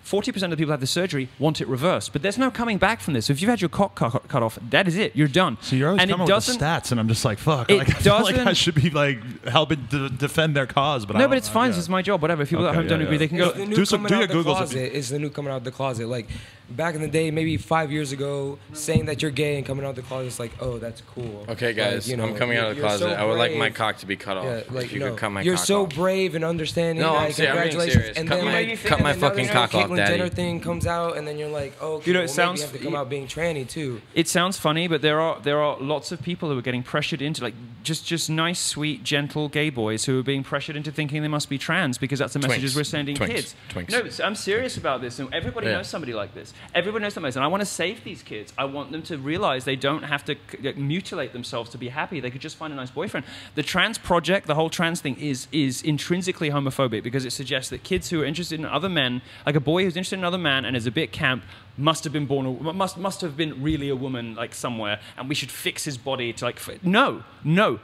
40% of the people who have the surgery want it reversed, but there's no coming back from this. So if you've had your cock cut off, that is it. You're done. So you're always coming with the stats, and I'm just like, fuck. I feel like I should be like helping to defend their cause, but no, but it's fine. Yeah. This is my job. Whatever. If people at home don't agree, they can go. Do your Googles. It's the new coming out of the closet. Like back in the day, maybe 5 years ago, saying that you're gay and coming out of the closet, it's like, oh, that's cool. Okay, guys, I'm coming out of the closet. I would like my cock to be cut off. Yeah, like, you could cut my cock off. You're so brave and understanding. No, I'm serious. And then cut my fucking cock off, Daddy. Caitlyn Jenner thing comes out, and then you're like, oh, okay, maybe you have to come out being tranny too. It sounds funny, but there are lots of people who are getting pressured into like just nice, sweet, gentle gay boys who are being pressured into thinking they must be trans because that's the messages we're sending kids. No, I'm serious about this, and everybody knows somebody like this. Everybody knows somebody, and I want to save these kids. I want them to realize they don't have to mutilate themselves to be happy. They could just find a nice boyfriend. The trans project, the whole trans thing, is intrinsically homophobic because it suggests that kids who are interested in other men, like a boy who's interested in another man and is a bit camp, must have been really a woman like somewhere, and we should fix his body to like. No,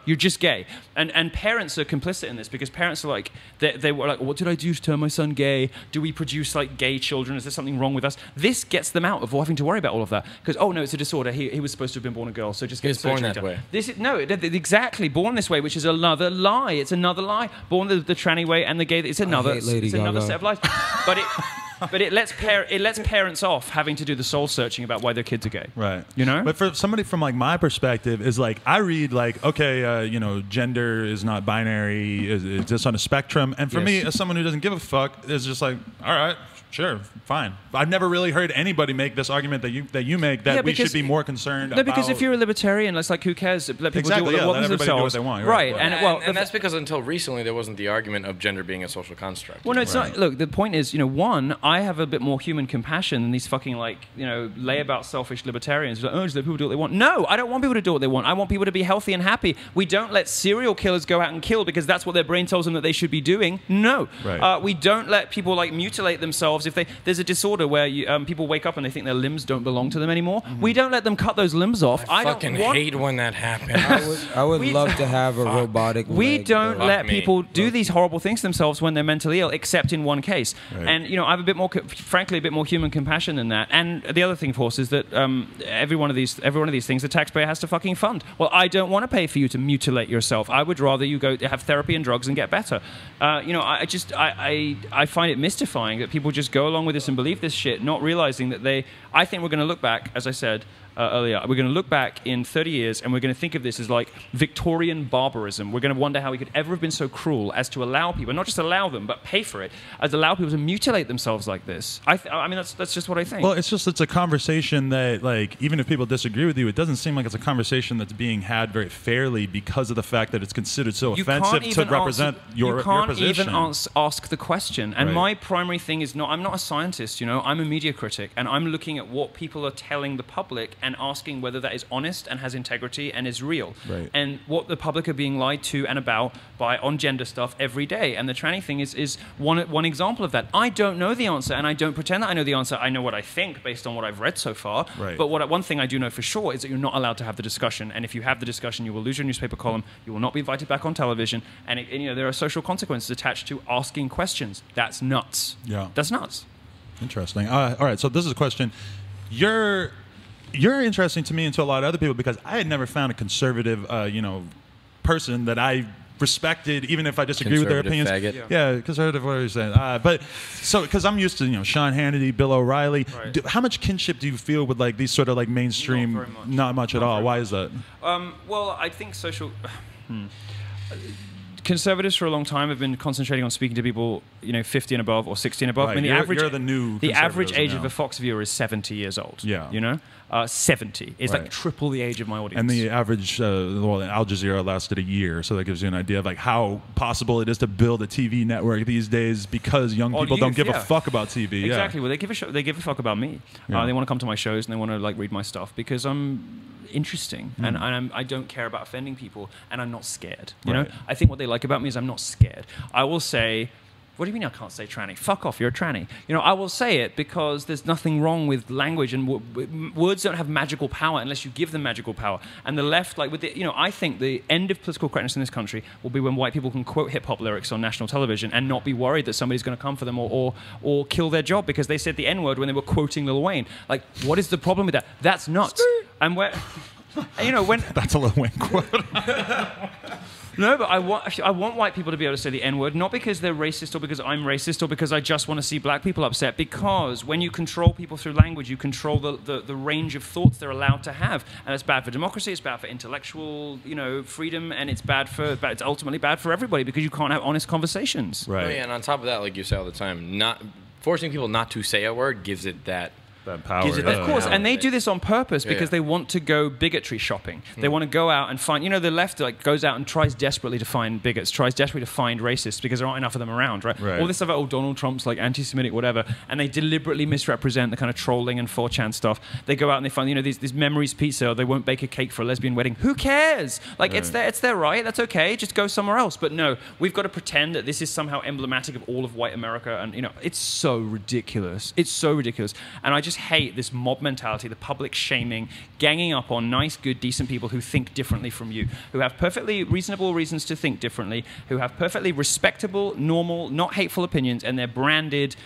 you're just gay, and parents are complicit in this because parents are like they were like, what did I do to turn my son gay? Do we produce like gay children? Is there something wrong with us? This gets them out of having to worry about all of that because oh no, it's a disorder. He was supposed to have been born a girl, so just get surgery done. Born that way. Exactly born this way, which is another lie. It's another lie. Born the tranny way and the gay. It's another set of lies. But it lets parents off having to do the soul searching about why their kids are gay. Right. You know? But for somebody from like my perspective is like I read like okay, gender is not binary, it's just on a spectrum. And for me, as someone who doesn't give a fuck, it's just like all right, Sure, fine. I've never really heard anybody make this argument that you make that we should be more concerned about. No, because if you're a libertarian, it's like, who cares? Let people Exactly, do yeah, what let everybody do what they want. Right. Right. And that's because until recently there wasn't the argument of gender being a social construct. Well, no, it's not. Look, the point is, one, I have a bit more human compassion than these fucking, layabout selfish libertarians. Like, just let people do what they want. No, I don't want people to do what they want. I want people to be healthy and happy. We don't let serial killers go out and kill because that's what their brain tells them that they should be doing. No. Right. We don't let people, mutilate themselves. If there's a disorder where people wake up and they think their limbs don't belong to them anymore, we don't let them cut those limbs off. I fucking hate when that happens. I would love to have a robotic We leg, don't though. let people do these horrible things to themselves when they're mentally ill, except in one case. Right. And, I have a bit more, frankly, a bit more human compassion than that. And the other thing, of course, is that every one of these things the taxpayer has to fucking fund. Well, I don't want to pay for you to mutilate yourself. I would rather you go have therapy and drugs and get better. I find it mystifying that people just go along with this and believe this shit, not realizing that I think we're going to look back, as I said earlier, we're going to look back in 30 years and we're going to think of this as like Victorian barbarism. We're going to wonder how we could ever have been so cruel as to allow people, not just allow them, but pay for it, as allow people to mutilate themselves like this. I mean, that's just what I think. Well, it's a conversation that, even if people disagree with you, it doesn't seem like it's a conversation that's being had very fairly because of the fact that it's considered so offensive to represent your position. You can't even ask the question. And Right. my primary thing is I'm not a scientist, I'm a media critic, and I'm looking at what people are telling the public and asking whether that is honest and has integrity and is real. Right. And what the public are being lied to and about on gender stuff every day. And the tranny thing is one example of that. I don't know the answer, and I don't pretend that I know the answer. I know what I think based on what I've read so far. Right. But one thing I do know for sure is that you're not allowed to have the discussion. And if you have the discussion, you will lose your newspaper column. You will not be invited back on television. And there are social consequences attached to asking questions. That's nuts. Yeah. That's nuts. Interesting. All right, so this is a question. You're interesting to me and to a lot of other people because I had never found a conservative, person that I respected, even if I disagree with their opinions. Faggot. Yeah, conservative. What are you saying? But so because I'm used to Sean Hannity, Bill O'Reilly. Right. How much kinship do you feel with these sort of mainstream? Not very much. Not much at all. Why is that? Well, I think conservatives for a long time have been concentrating on speaking to people, 50 and above or 60 and above. Right. I mean, you're the new the average age now. of a Fox viewer is 70 years old. Yeah. 70 is Right. triple the age of my audience. And the average, Al Jazeera lasted a year, so that gives you an idea of how possible it is to build a TV network these days because young people don't give a fuck about TV. Exactly. Yeah. Well, they give a fuck about me. Yeah. They want to come to my shows and they want to read my stuff because I'm interesting and I don't care about offending people and I'm not scared. You know, I think what they like about me is I'm not scared. I will say. What do you mean I can't say tranny? Fuck off, you're a tranny. I will say it because there's nothing wrong with language, and words don't have magical power unless you give them magical power. And the left, I think the end of political correctness in this country will be when white people can quote hip-hop lyrics on national television and not be worried that somebody's going to come for them or kill their job because they said the N-word when they were quoting Lil Wayne. What is the problem with that? That's nuts. And when That's a Lil Wayne quote. No, but I want white people to be able to say the N-word, not because they're racist or because I'm racist or because I just want to see black people upset, because when you control people through language, you control the range of thoughts they're allowed to have. And it's bad for democracy, it's bad for intellectual, freedom, and it's ultimately bad for everybody because you can't have honest conversations. Right. Oh, yeah, and on top of that, like you say all the time, not forcing people not to say a word gives it that power. Gives it Of course, and they do this on purpose because they want to go bigotry shopping. They want to go out and find, the left goes out and tries desperately to find bigots, tries desperately to find racists because there aren't enough of them around, right? All this stuff about, Donald Trump's anti-Semitic, whatever, and they deliberately misrepresent the kind of trolling and 4chan stuff. They go out and they find, these Memories Pizza, or they won't bake a cake for a lesbian wedding. Who cares? It's their right. That's okay. Just go somewhere else. But no, we've got to pretend that this is somehow emblematic of all of white America, and it's so ridiculous. It's so ridiculous, and I just hate this mob mentality, the public shaming, ganging up on nice, good, decent people who think differently from you, who have perfectly reasonable reasons to think differently, who have perfectly respectable, normal, not hateful opinions, and they're branded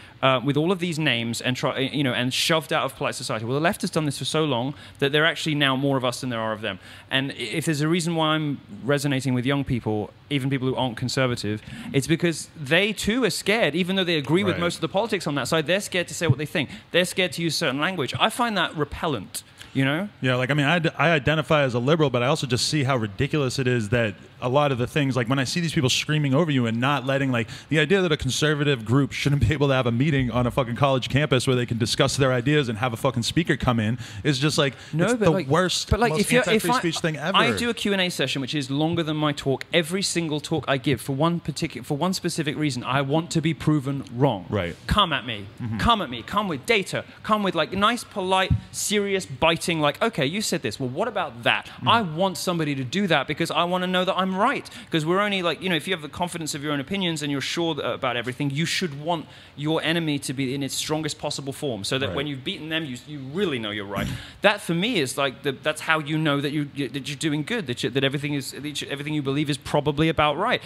with all of these names and and shoved out of polite society. Well, the left has done this for so long that there are actually now more of us than there are of them. And if there's a reason why I'm resonating with young people, even people who aren't conservative, it's because they too are scared, even though they agree with most of the politics on that side. They're scared to say what they think. They're scared to use certain language. I find that repellent. You know? Yeah, like I mean, I identify as a liberal, but I also just see how ridiculous it is that a lot of the things, like when I see these people screaming over you and not letting, like the idea that a conservative group shouldn't be able to have a meeting on a fucking college campus where they can discuss their ideas and have a fucking speaker come in is just like it's the worst, most anti-free speech thing ever. I do a Q&A session which is longer than my talk. Every single talk I give for one specific reason, I want to be proven wrong. Right. Come at me. Come at me. Come with data. Come with like nice, polite, serious, biting. Like, okay, you said this. Well, what about that? I want somebody to do that because I want to know that I'm right. Because we're only like, you know, if you have the confidence of your own opinions and you're sure about everything, you should want your enemy to be in its strongest possible form, so that when you've beaten them, you really know you're right. That for me is like that's how you know that you're doing good. That everything you believe is probably about right.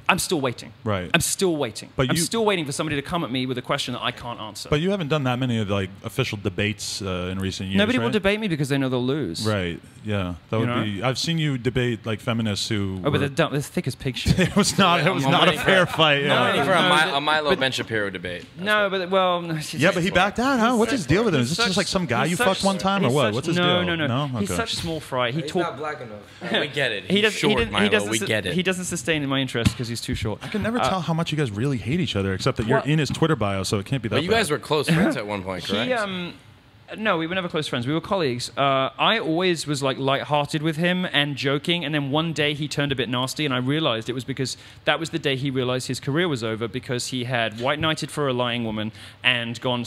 I'm still waiting. Right. I'm still waiting. But I'm still waiting for somebody to come at me with a question that I can't answer. But you haven't done that many of like official debates in recent years. Nobody will right? debate me because they know they'll lose. Right. Yeah. That would be. I've seen you debate like feminists who. Oh, but they're dumb. They're thick as pig shit. It was not. It was not a fair fight. I'm waiting for No, a Milo Ben Shapiro debate. No, but well. No, Yeah, but he backed out, huh? What's his deal with him? Is this just like some guy you fucked one time, or what? What's his deal? No. Okay. He's such a small fry. He's not black enough. We get it. He's short, Milo. We get it. He doesn't sustain my interest because he's too short. I can never tell how much you guys really hate each other, except that you're in his Twitter bio, so it can't be that. But you guys were close friends at one point, correct? No, we were never close friends. We were colleagues. I always was like lighthearted with him and joking, and then one day he turned a bit nasty, and I realized it was because that was the day he realized his career was over because he had white knighted for a lying woman and gone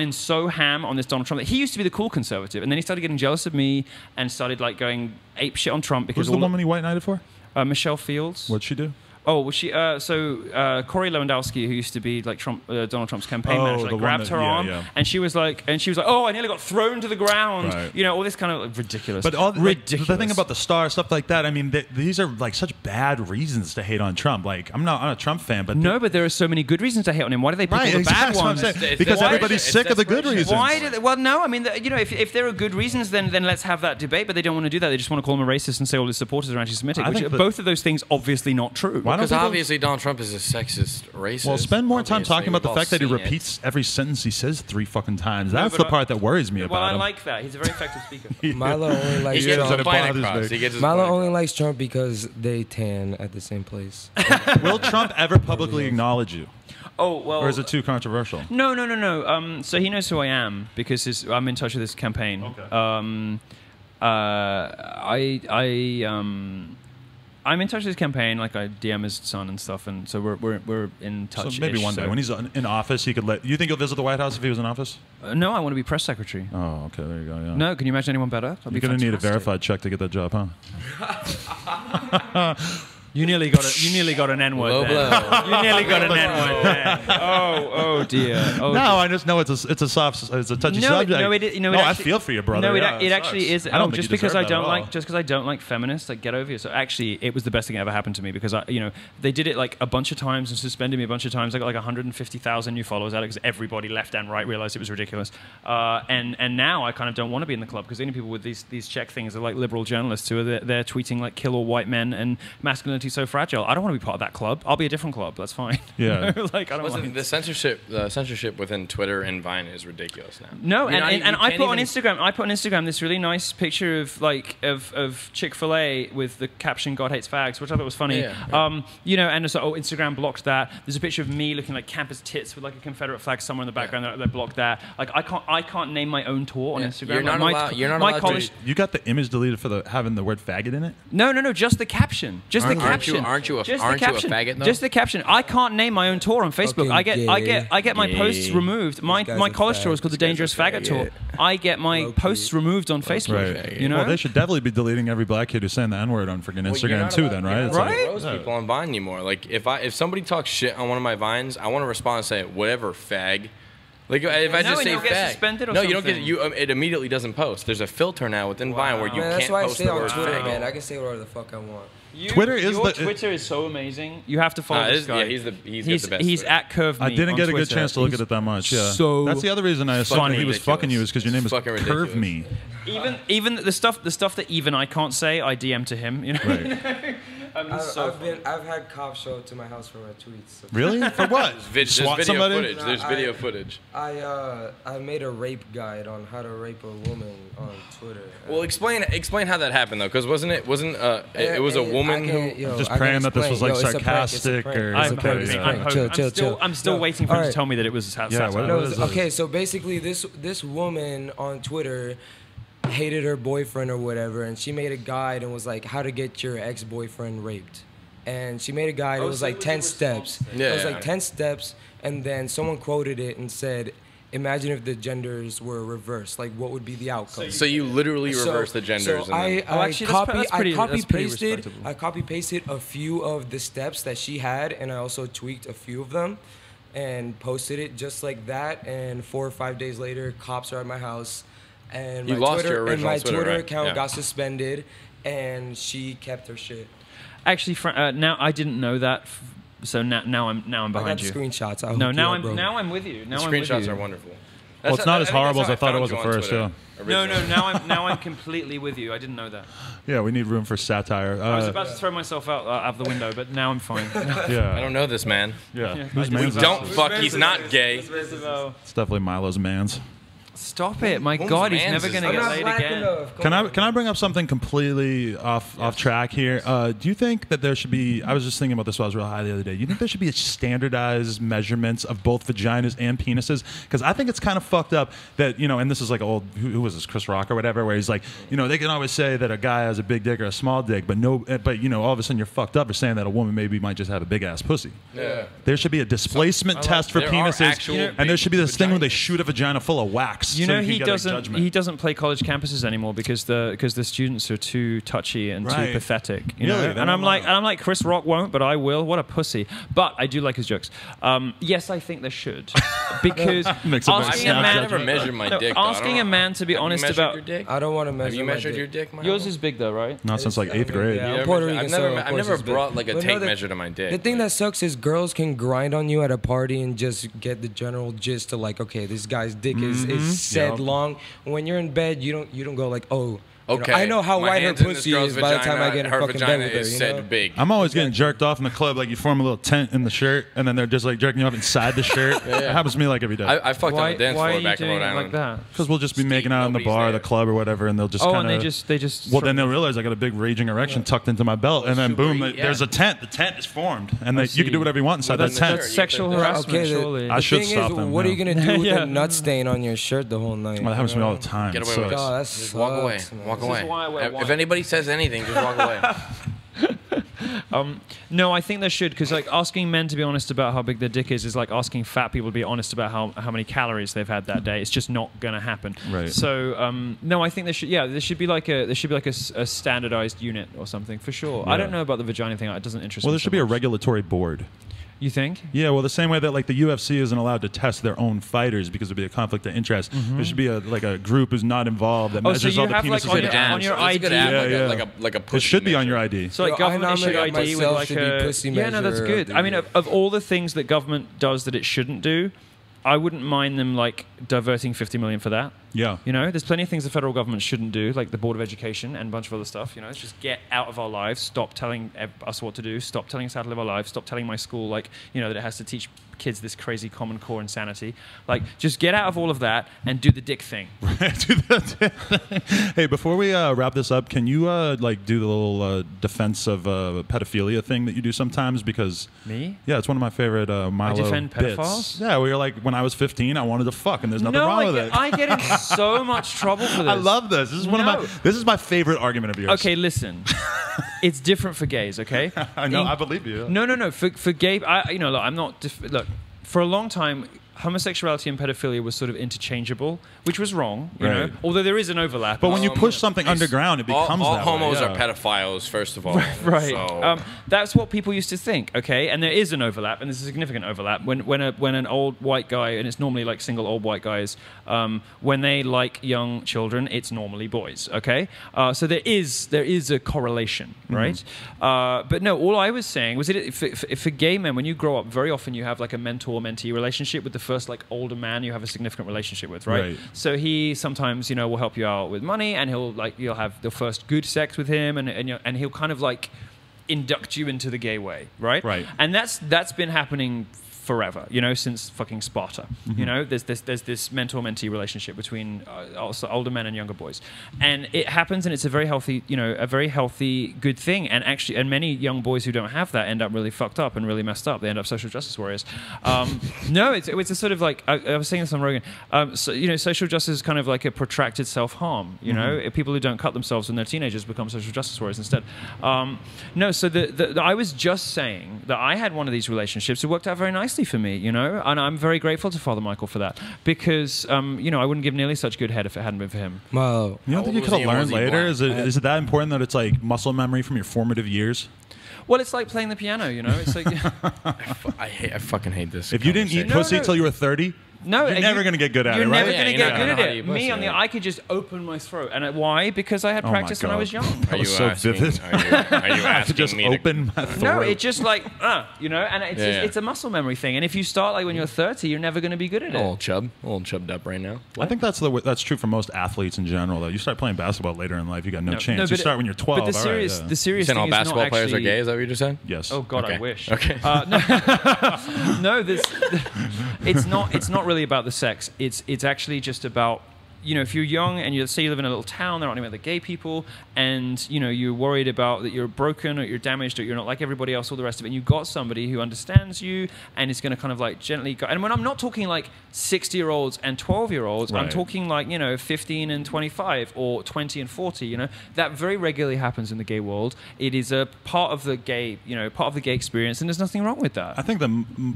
in so ham on this Donald Trump that he used to be the cool conservative, and then he started getting jealous of me and started like going ape shit on Trump because Who's the woman he white knighted for? Michelle Fields. What'd she do? Oh, well, she. Corey Lewandowski, who used to be like Donald Trump's campaign manager, like, grabbed her arm, and she was like, "Oh, I nearly got thrown to the ground." Right. You know, all this kind of like, ridiculous. But ridiculous. The thing about the star stuff like that, I mean, these are like such bad reasons to hate on Trump. Like, I'm not a Trump fan, but but there are so many good reasons to hate on him. Why do they pick all the bad ones? Because everybody's sick of the good reasons. Why do they, well, no, I mean, you know, if there are good reasons, then let's have that debate. But they don't want to do that. They just want to call him a racist and say all his supporters are anti-Semitic. Both of those things obviously not true. Because obviously Donald Trump is a sexist racist. Well, spend more time talking about the fact that he repeats every sentence he says 3 fucking times. That's the part that worries me about him. Well, I like that. He's a very effective speaker. Milo only likes Trump. Milo only likes Trump because they tan at the same place. Will Trump ever publicly acknowledge you? Oh, well. Or is it too controversial? No. So he knows who I am because I'm in touch with his campaign. Okay. I'm in touch with his campaign, like I DM his son and stuff, and so we're in touch. So maybe one day when he's in office, he could let. You think he'll visit the White House if he was in office? No, I want to be press secretary. Oh, okay, there you go. Yeah. No, can you imagine anyone better? You're gonna need a verified check to get that job, huh? You nearly got an N-word. Low blow. You nearly got an N-word. Then. Oh dear. Oh, no, I just know it's a touchy subject. I feel for you, brother. No, it actually is. I don't think just because I don't like feminists, like get over it. So actually, it was the best thing that ever happened to me because they did it like a bunch of times and suspended me a bunch of times. I got like 150,000 new followers out because everybody left and right realized it was ridiculous. And now I kind of don't want to be in the club because the only people with these check things are like liberal journalists who are they're tweeting like kill all white men and masculinity so fragile. I don't want to be part of that club. I'll be a different club. That's fine. Yeah. Like I don't want the censorship within Twitter and Vine is ridiculous now. No, and I put on Instagram this really nice picture of of Chick-fil-A with the caption "God hates fags," which I thought was funny. Yeah. And so Instagram blocked that. There's a picture of me looking like campus tits with like a Confederate flag somewhere in the background. They blocked that. Like I can't name my own tour on Instagram. You're not allowed to. You got the image deleted for having the word faggot in it? No, just the caption. Just the caption. Aren't you a faggot though? Just the caption. I can't name my own tour on Facebook. I get my posts removed. My college tour is called the Dangerous Faggot Tour. I get my posts removed on Facebook. Right. You know? Well, they should definitely be deleting every black kid who's saying the N-word on freaking Instagram too. Then, right? Roast people on Vine anymore. Like if somebody talks shit on one of my Vines, I want to respond and say whatever, fag. Like if I just say fag, no, you don't get it. It immediately doesn't post. There's a filter now within Vine where you can't post the word fag. Man, I can say whatever the fuck I want. Twitter is so amazing. You have to follow this guy. Yeah, he's the best. He's at Curve Me. I didn't get a good Twitter. chance to look at it that much. Yeah, so that's the other reason I assumed he was fucking you is because your name is Curve Me. Even the stuff that even I can't say, I DM to him. You know. Right. I've had cops show up to my house for my tweets. So. Really? For what? There's Swat video somebody? footage. There's video footage. I made a rape guide on how to rape a woman on Twitter. Well, explain how that happened though, because it was a woman who just praying that this was like sarcastic or. I'm still waiting for him to tell me that it was satire. Okay, so basically this woman on Twitter hated her boyfriend or whatever, and she made a guide and was like how to get your ex-boyfriend raped, and she made a guide. It was like 10 steps. It was like 10 steps, and then someone quoted it and said, imagine if the genders were reversed, like what would be the outcome. So you literally reversed the genders. So I copy pasted a few of the steps that she had, and I also tweaked a few of them and posted it just like that, and 4 or 5 days later cops are at my house. And my Twitter account got suspended, and she kept her shit. Actually, now I didn't know that, so now I'm behind I got you. Screenshots. Now I'm with you. Now screenshots are wonderful. Well, it's not as horrible as I thought it was at first. Yeah. No. Now I'm completely with you. I didn't know that. Yeah, we need room for satire. I was about to throw myself out of the window, but now I'm fine. Yeah. I don't know this man. Yeah. Whose man's don't fuck. He's not gay. It's definitely Milo's man's. Stop it! My God, he's never gonna get laid again. Can I bring up something completely off track here? Do you think that there should be? I was just thinking about this while I was real high the other day. Do you think there should be standardized measurements of both vaginas and penises? Because I think it's kind of fucked up that and this is like old. Who was this? Chris Rock or whatever, where he's like, they can always say that a guy has a big dick or a small dick, but all of a sudden you're fucked up for saying that a woman maybe might just have a big ass pussy. Yeah. There should be a displacement test for penises, and there should be this thing where they shoot a vagina full of wax. He doesn't play college campuses anymore because the students are too touchy and too pathetic. And I'm like Chris Rock won't, but I will. What a pussy! But I do like his jokes. Yes, I think there should, because asking a man. I never measured my dick. Asking a man to be honest about your dick? I don't want to measure. Have you measured your dick? Yours is big though, right? Not since like 8th grade. Yeah, I've never brought like a tape measure to my dick. The thing that sucks is girls can grind on you at a party and just get the general gist of like, okay, this guy's dick is said long. When you're in bed, you don't go like, oh, okay. I know how wide her pussy is by the time I get in fucking bed with her. Said big. I'm always getting jerked off in the club. Like you form a little tent in the shirt, and then they're just like jerking you off inside the shirt. It happens to me like every day. I fucked on the dance floor back in Rhode Island. Like that? Because we'll just be making out in the bar, the club, or whatever, and they'll just and they just. Well, then they'll realize I got a big raging erection tucked into my belt, and then boom, there's a tent. The tent is formed, and you can do whatever you want inside that tent. That's sexual harassment, surely. I should stop them. What are you gonna do with the nut stain on your shirt the whole night? That happens to me all the time. Get away with it. Just walk away. Walk away. If anybody says anything, just walk away. No, I think there should, because like asking men to be honest about how big their dick is like asking fat people to be honest about how many calories they've had that day. It's just not gonna happen. Right. So no, I think there should be like a standardized unit or something for sure. Yeah. I don't know about the vagina thing. It doesn't interest me. Well, there should be a regulatory board. You think? Yeah, well, the same way that like the UFC isn't allowed to test their own fighters because there'd be a conflict of interest. There should be a group who's not involved that measures all the penises. Like on your ID, like a pussy it should be measure. on your ID. So like government issued ID with like that's good. I mean, of all the things that government does that it shouldn't do, I wouldn't mind them like diverting $50 million for that. Yeah. There's plenty of things the federal government shouldn't do, like the Board of Education and a bunch of other stuff. Let's just get out of our lives, stop telling us what to do, stop telling us how to live our lives, stop telling my school, that it has to teach kids this crazy Common Core insanity. Like, just get out of all of that and do the dick thing. Hey, before we wrap this up, can you do the little defense of pedophilia thing that you do sometimes? Because me? Yeah, it's one of my favorite Milo I defend pedophiles? Bits. Yeah, where you're like, when I was 15, I wanted to fuck, and there's nothing wrong with it. I get in so much trouble for this. I love this. This is this is my favorite argument of yours. Okay, listen. It's different for gays, okay? I know. I believe you. No. For gay, look, I'm not. Look, for a long time, homosexuality and pedophilia was sort of interchangeable, which was wrong, you know. Although there is an overlap. But when you push something underground, it becomes all that homos way, are pedophiles, first of all. Right. So. That's what people used to think, okay? And there is an overlap, and there's a significant overlap. When an old white guy, and it's normally like single old white guys, when they like young children, it's normally boys, okay? So there is a correlation, right? But no, all I was saying was that for gay men, when you grow up, very often you have like a mentor-mentee relationship with the first like older man you have a significant relationship with, right? So he sometimes will help you out with money, and you'll have the first good sex with him, and he'll kind of like induct you into the gay way, right? Right. And that's been happening forever, you know, since fucking Sparta. You know, there's this mentor-mentee relationship between also older men and younger boys, and it happens, and it's a very healthy, you know, a very healthy, good thing. And actually, and many young boys who don't have that end up really fucked up and really messed up. They end up social justice warriors. No, it's a sort of like I was saying this on Rogan. So, you know, social justice is kind of like a protracted self-harm. You know, people who don't cut themselves when they're teenagers become social justice warriors instead. No, so I was just saying that I had one of these relationships. It worked out very nicely for me, you know, and I'm very grateful to Father Michael for that, because you know, I wouldn't give nearly such good head if it hadn't been for him. Wow. You don't think you could have learned later? Is it that important that it's like muscle memory from your formative years? Well, it's like playing the piano, you know. It's like I fucking hate this. If you didn't eat pussy till you were 30, no, you're never going to get good at it, right? You're never going to get good at it. Me, I could just open my throat. And why? Because I had practice when I was young. Are you so vivid. Are you asking just me open my throat? No, it's just like, you know, and it's a muscle memory thing. And if you start like when you're 30, you're never going to be good at it. A little chubbed up right now. I think that's true for most athletes in general, though. You start playing basketball later in life, you got no chance. You start when you're 12. But the serious thing all is basketball not players actually, are gay? Is that what you just said? Yes. Oh God, Okay. I wish. Okay. No, it's not really about the sex. It's actually just about, you know, if you're young and you say you live in a little town, there aren't any other gay people, and you know you're worried about that you're broken or you're damaged or you're not like everybody else, all the rest of it, and you've got somebody who understands you and is going to kind of like gently go. And when I'm not talking like 60-year-olds and 12-year-olds, I'm talking like, you know, 15 and 25 or 20 and 40. You know, that very regularly happens in the gay world. It is a part of the gay, you know, part of the gay experience, and there's nothing wrong with that. I think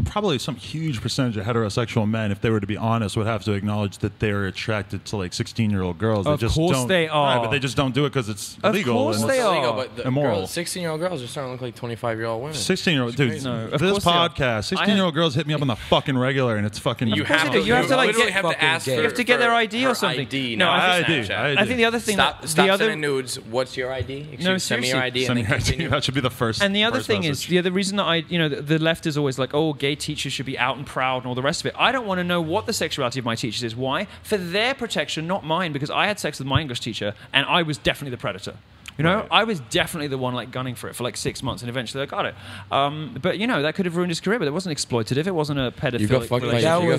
probably some huge percentage of heterosexual men, if they were to be honest, would have to acknowledge that they're attracted to like 16-year-old girls. Of course they are. Right, but they just don't do it because it's illegal. Of course they are. Illegal, but the immoral. 16-year-old girls are starting to look like 25-year-old women. 16-year-old dude. No, of this course they are. podcast, 16-year-old girls hit me up on the fucking regular, and it's fucking. You have to like literally have to ask. You have to get their ID or something. ID, no, I think the other thing. Stop sending nudes. What's your ID? Send me your ID. Send me your ID. That should be the first. And the other thing message. is, the other reason that the left is always like, oh, gay teachers should be out and proud and all the rest of it. I don't want to know what the sexuality of my teachers is. Why? For their protection, not mine, because I had sex with my English teacher and I was definitely the predator. You know, I was definitely the one like gunning for it for like 6 months, and eventually I got it. But you know, that could have ruined his career. But it wasn't exploitative. It wasn't a pedophilic. You got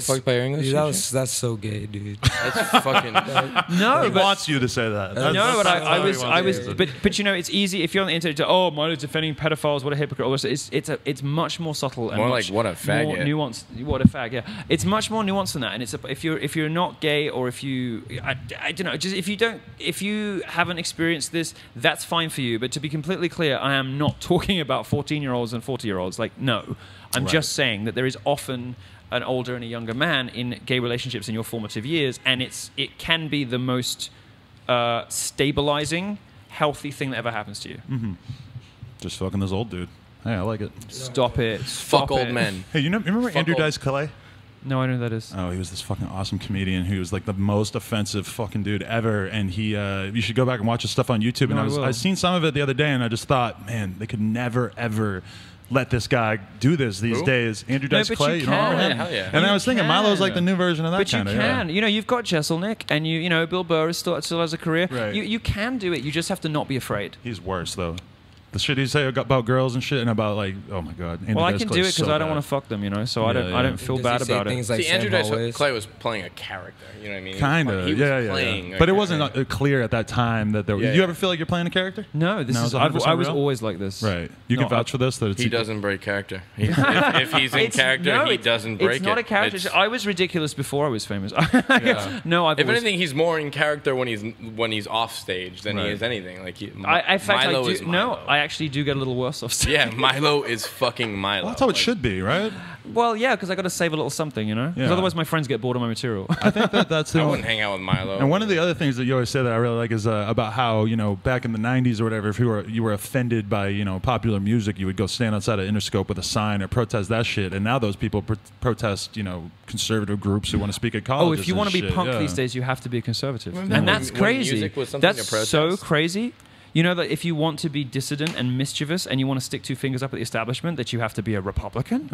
fucked by your English teacher? That's so gay, dude. That's fucking. No, he wants you to say that. No, but I was. But you know, it's easy if you're on the internet to Milo's defending pedophiles. What a hypocrite! All this, it's much more subtle and more much like what a fag. More nuanced. What a fag! Yeah, it's much more nuanced than that. And it's if you're not gay, or if you I don't know, just if you haven't experienced this, that's fine for you. But to be completely clear, I am not talking about 14-year-olds and 40-year-olds. Like, no. I'm just saying that there is often an older and a younger man in gay relationships in your formative years, and it can be the most stabilizing, healthy thing that ever happens to you. Mm-hmm. Just fucking this old dude. Hey, I like it. Stop it. Fuck old men. Hey, you remember Andrew Dice Clay? No, I know who that is. Oh, he was this fucking awesome comedian who was like the most offensive fucking dude ever. And he, you should go back and watch his stuff on YouTube. And I seen some of it the other day, and I just thought, man, they could never ever let this guy do this these days. Andrew Dice Clay, you know, hell yeah. And I was thinking, Milo's like the new version of that kind of. But you can. You know, you've got Jesselnick, and you know, Bill Burr still has a career. Right. You can do it. You just have to not be afraid. He's worse though. The shit he say about girls and shit, and about like, oh my god. Andrew I Dice can Clay do it is because so I don't bad. want to fuck them, you know. So I don't feel bad about it. Like see, Andrew Dice Clay was playing a character. You know what I mean? Kind of, yeah. But it wasn't clear at that time that there. You ever feel like you're playing a character? No, I was always like this. Right. You can vouch for this. That he doesn't break character. If he's in character, he doesn't break it. It's not a character. I was ridiculous before I was famous. No, if anything, he's more in character when he's off stage than he is anything. Like Milo is Milo. No, I actually do get a little worse off stage. Yeah, Milo is fucking Milo. Well, that's how it should be, right? Well, yeah, because I got to save a little something, you know. Because otherwise, my friends get bored of my material. I think that's the. I wouldn't hang out with Milo. And one of the other things that you always say that I really like is about how, you know, back in the '90s or whatever, if you were offended by, you know, popular music, you would go stand outside of Interscope with a sign or protest that shit. And now those people protest, you know, conservative groups who want to speak at colleges. Oh, if you want to be punk these days, you have to be a conservative, and that's crazy. That's so crazy. You know that if you want to be dissident and mischievous and you want to stick two fingers up at the establishment, that you have to be a Republican?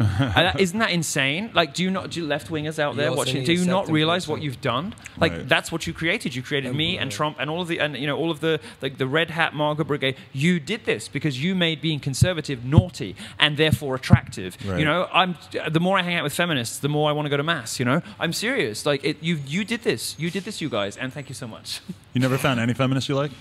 Isn't that insane? Like, do left-wingers out there watching, do you not realize what you've done? Like, that's what you created. You created me and Trump and all of the red hat MAGA brigade. You did this because you made being conservative naughty and therefore attractive. Right. You know, the more I hang out with feminists, the more I want to go to mass. You know, I'm serious. Like, you did this. You did this, you guys, and thank you so much. You never found any feminists you like?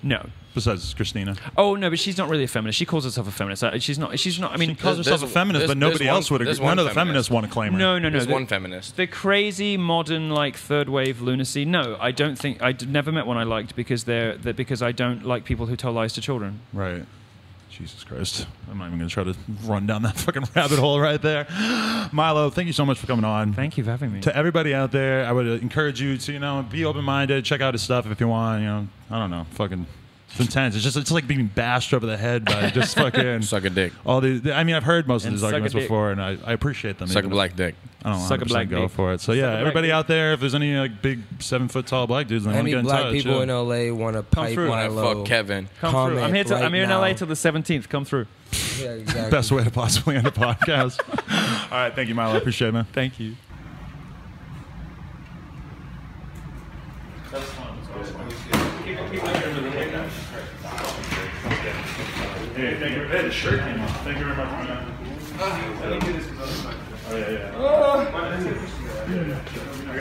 No. Besides Christina. Oh no, but she's not really a feminist. She calls herself a feminist. She's not. I mean, she calls herself a feminist, but nobody else would agree. None of the feminists want to claim her. No. There's one feminist. The crazy modern like third wave lunacy. No, I don't think. Never met one I liked because because I don't like people who tell lies to children. Right. Jesus Christ. I'm not even going to try to run down that fucking rabbit hole right there. Milo, thank you so much for coming on. Thank you for having me. To everybody out there, I would encourage you to, be open-minded, check out his stuff if you want, I don't know, fucking, it's intense. It's like being bashed over the head by just fucking... Suck a dick. I've heard most of these arguments before, and I appreciate them. Suck a black dick. I don't want to go for it. So yeah, everybody out there, if there's any big 7-foot tall black dudes, and they want to get in touch. Any black people in LA want to pipe Milo. Fuck Kevin. Come through. I'm here in LA till the 17th. Come through. Yeah, exactly. Best way to possibly end a podcast. All right, thank you, Milo. I appreciate it, man. Thank you. Hey, thank you. Hey, the shirt came off. Thank you very much, man. Oh, yeah.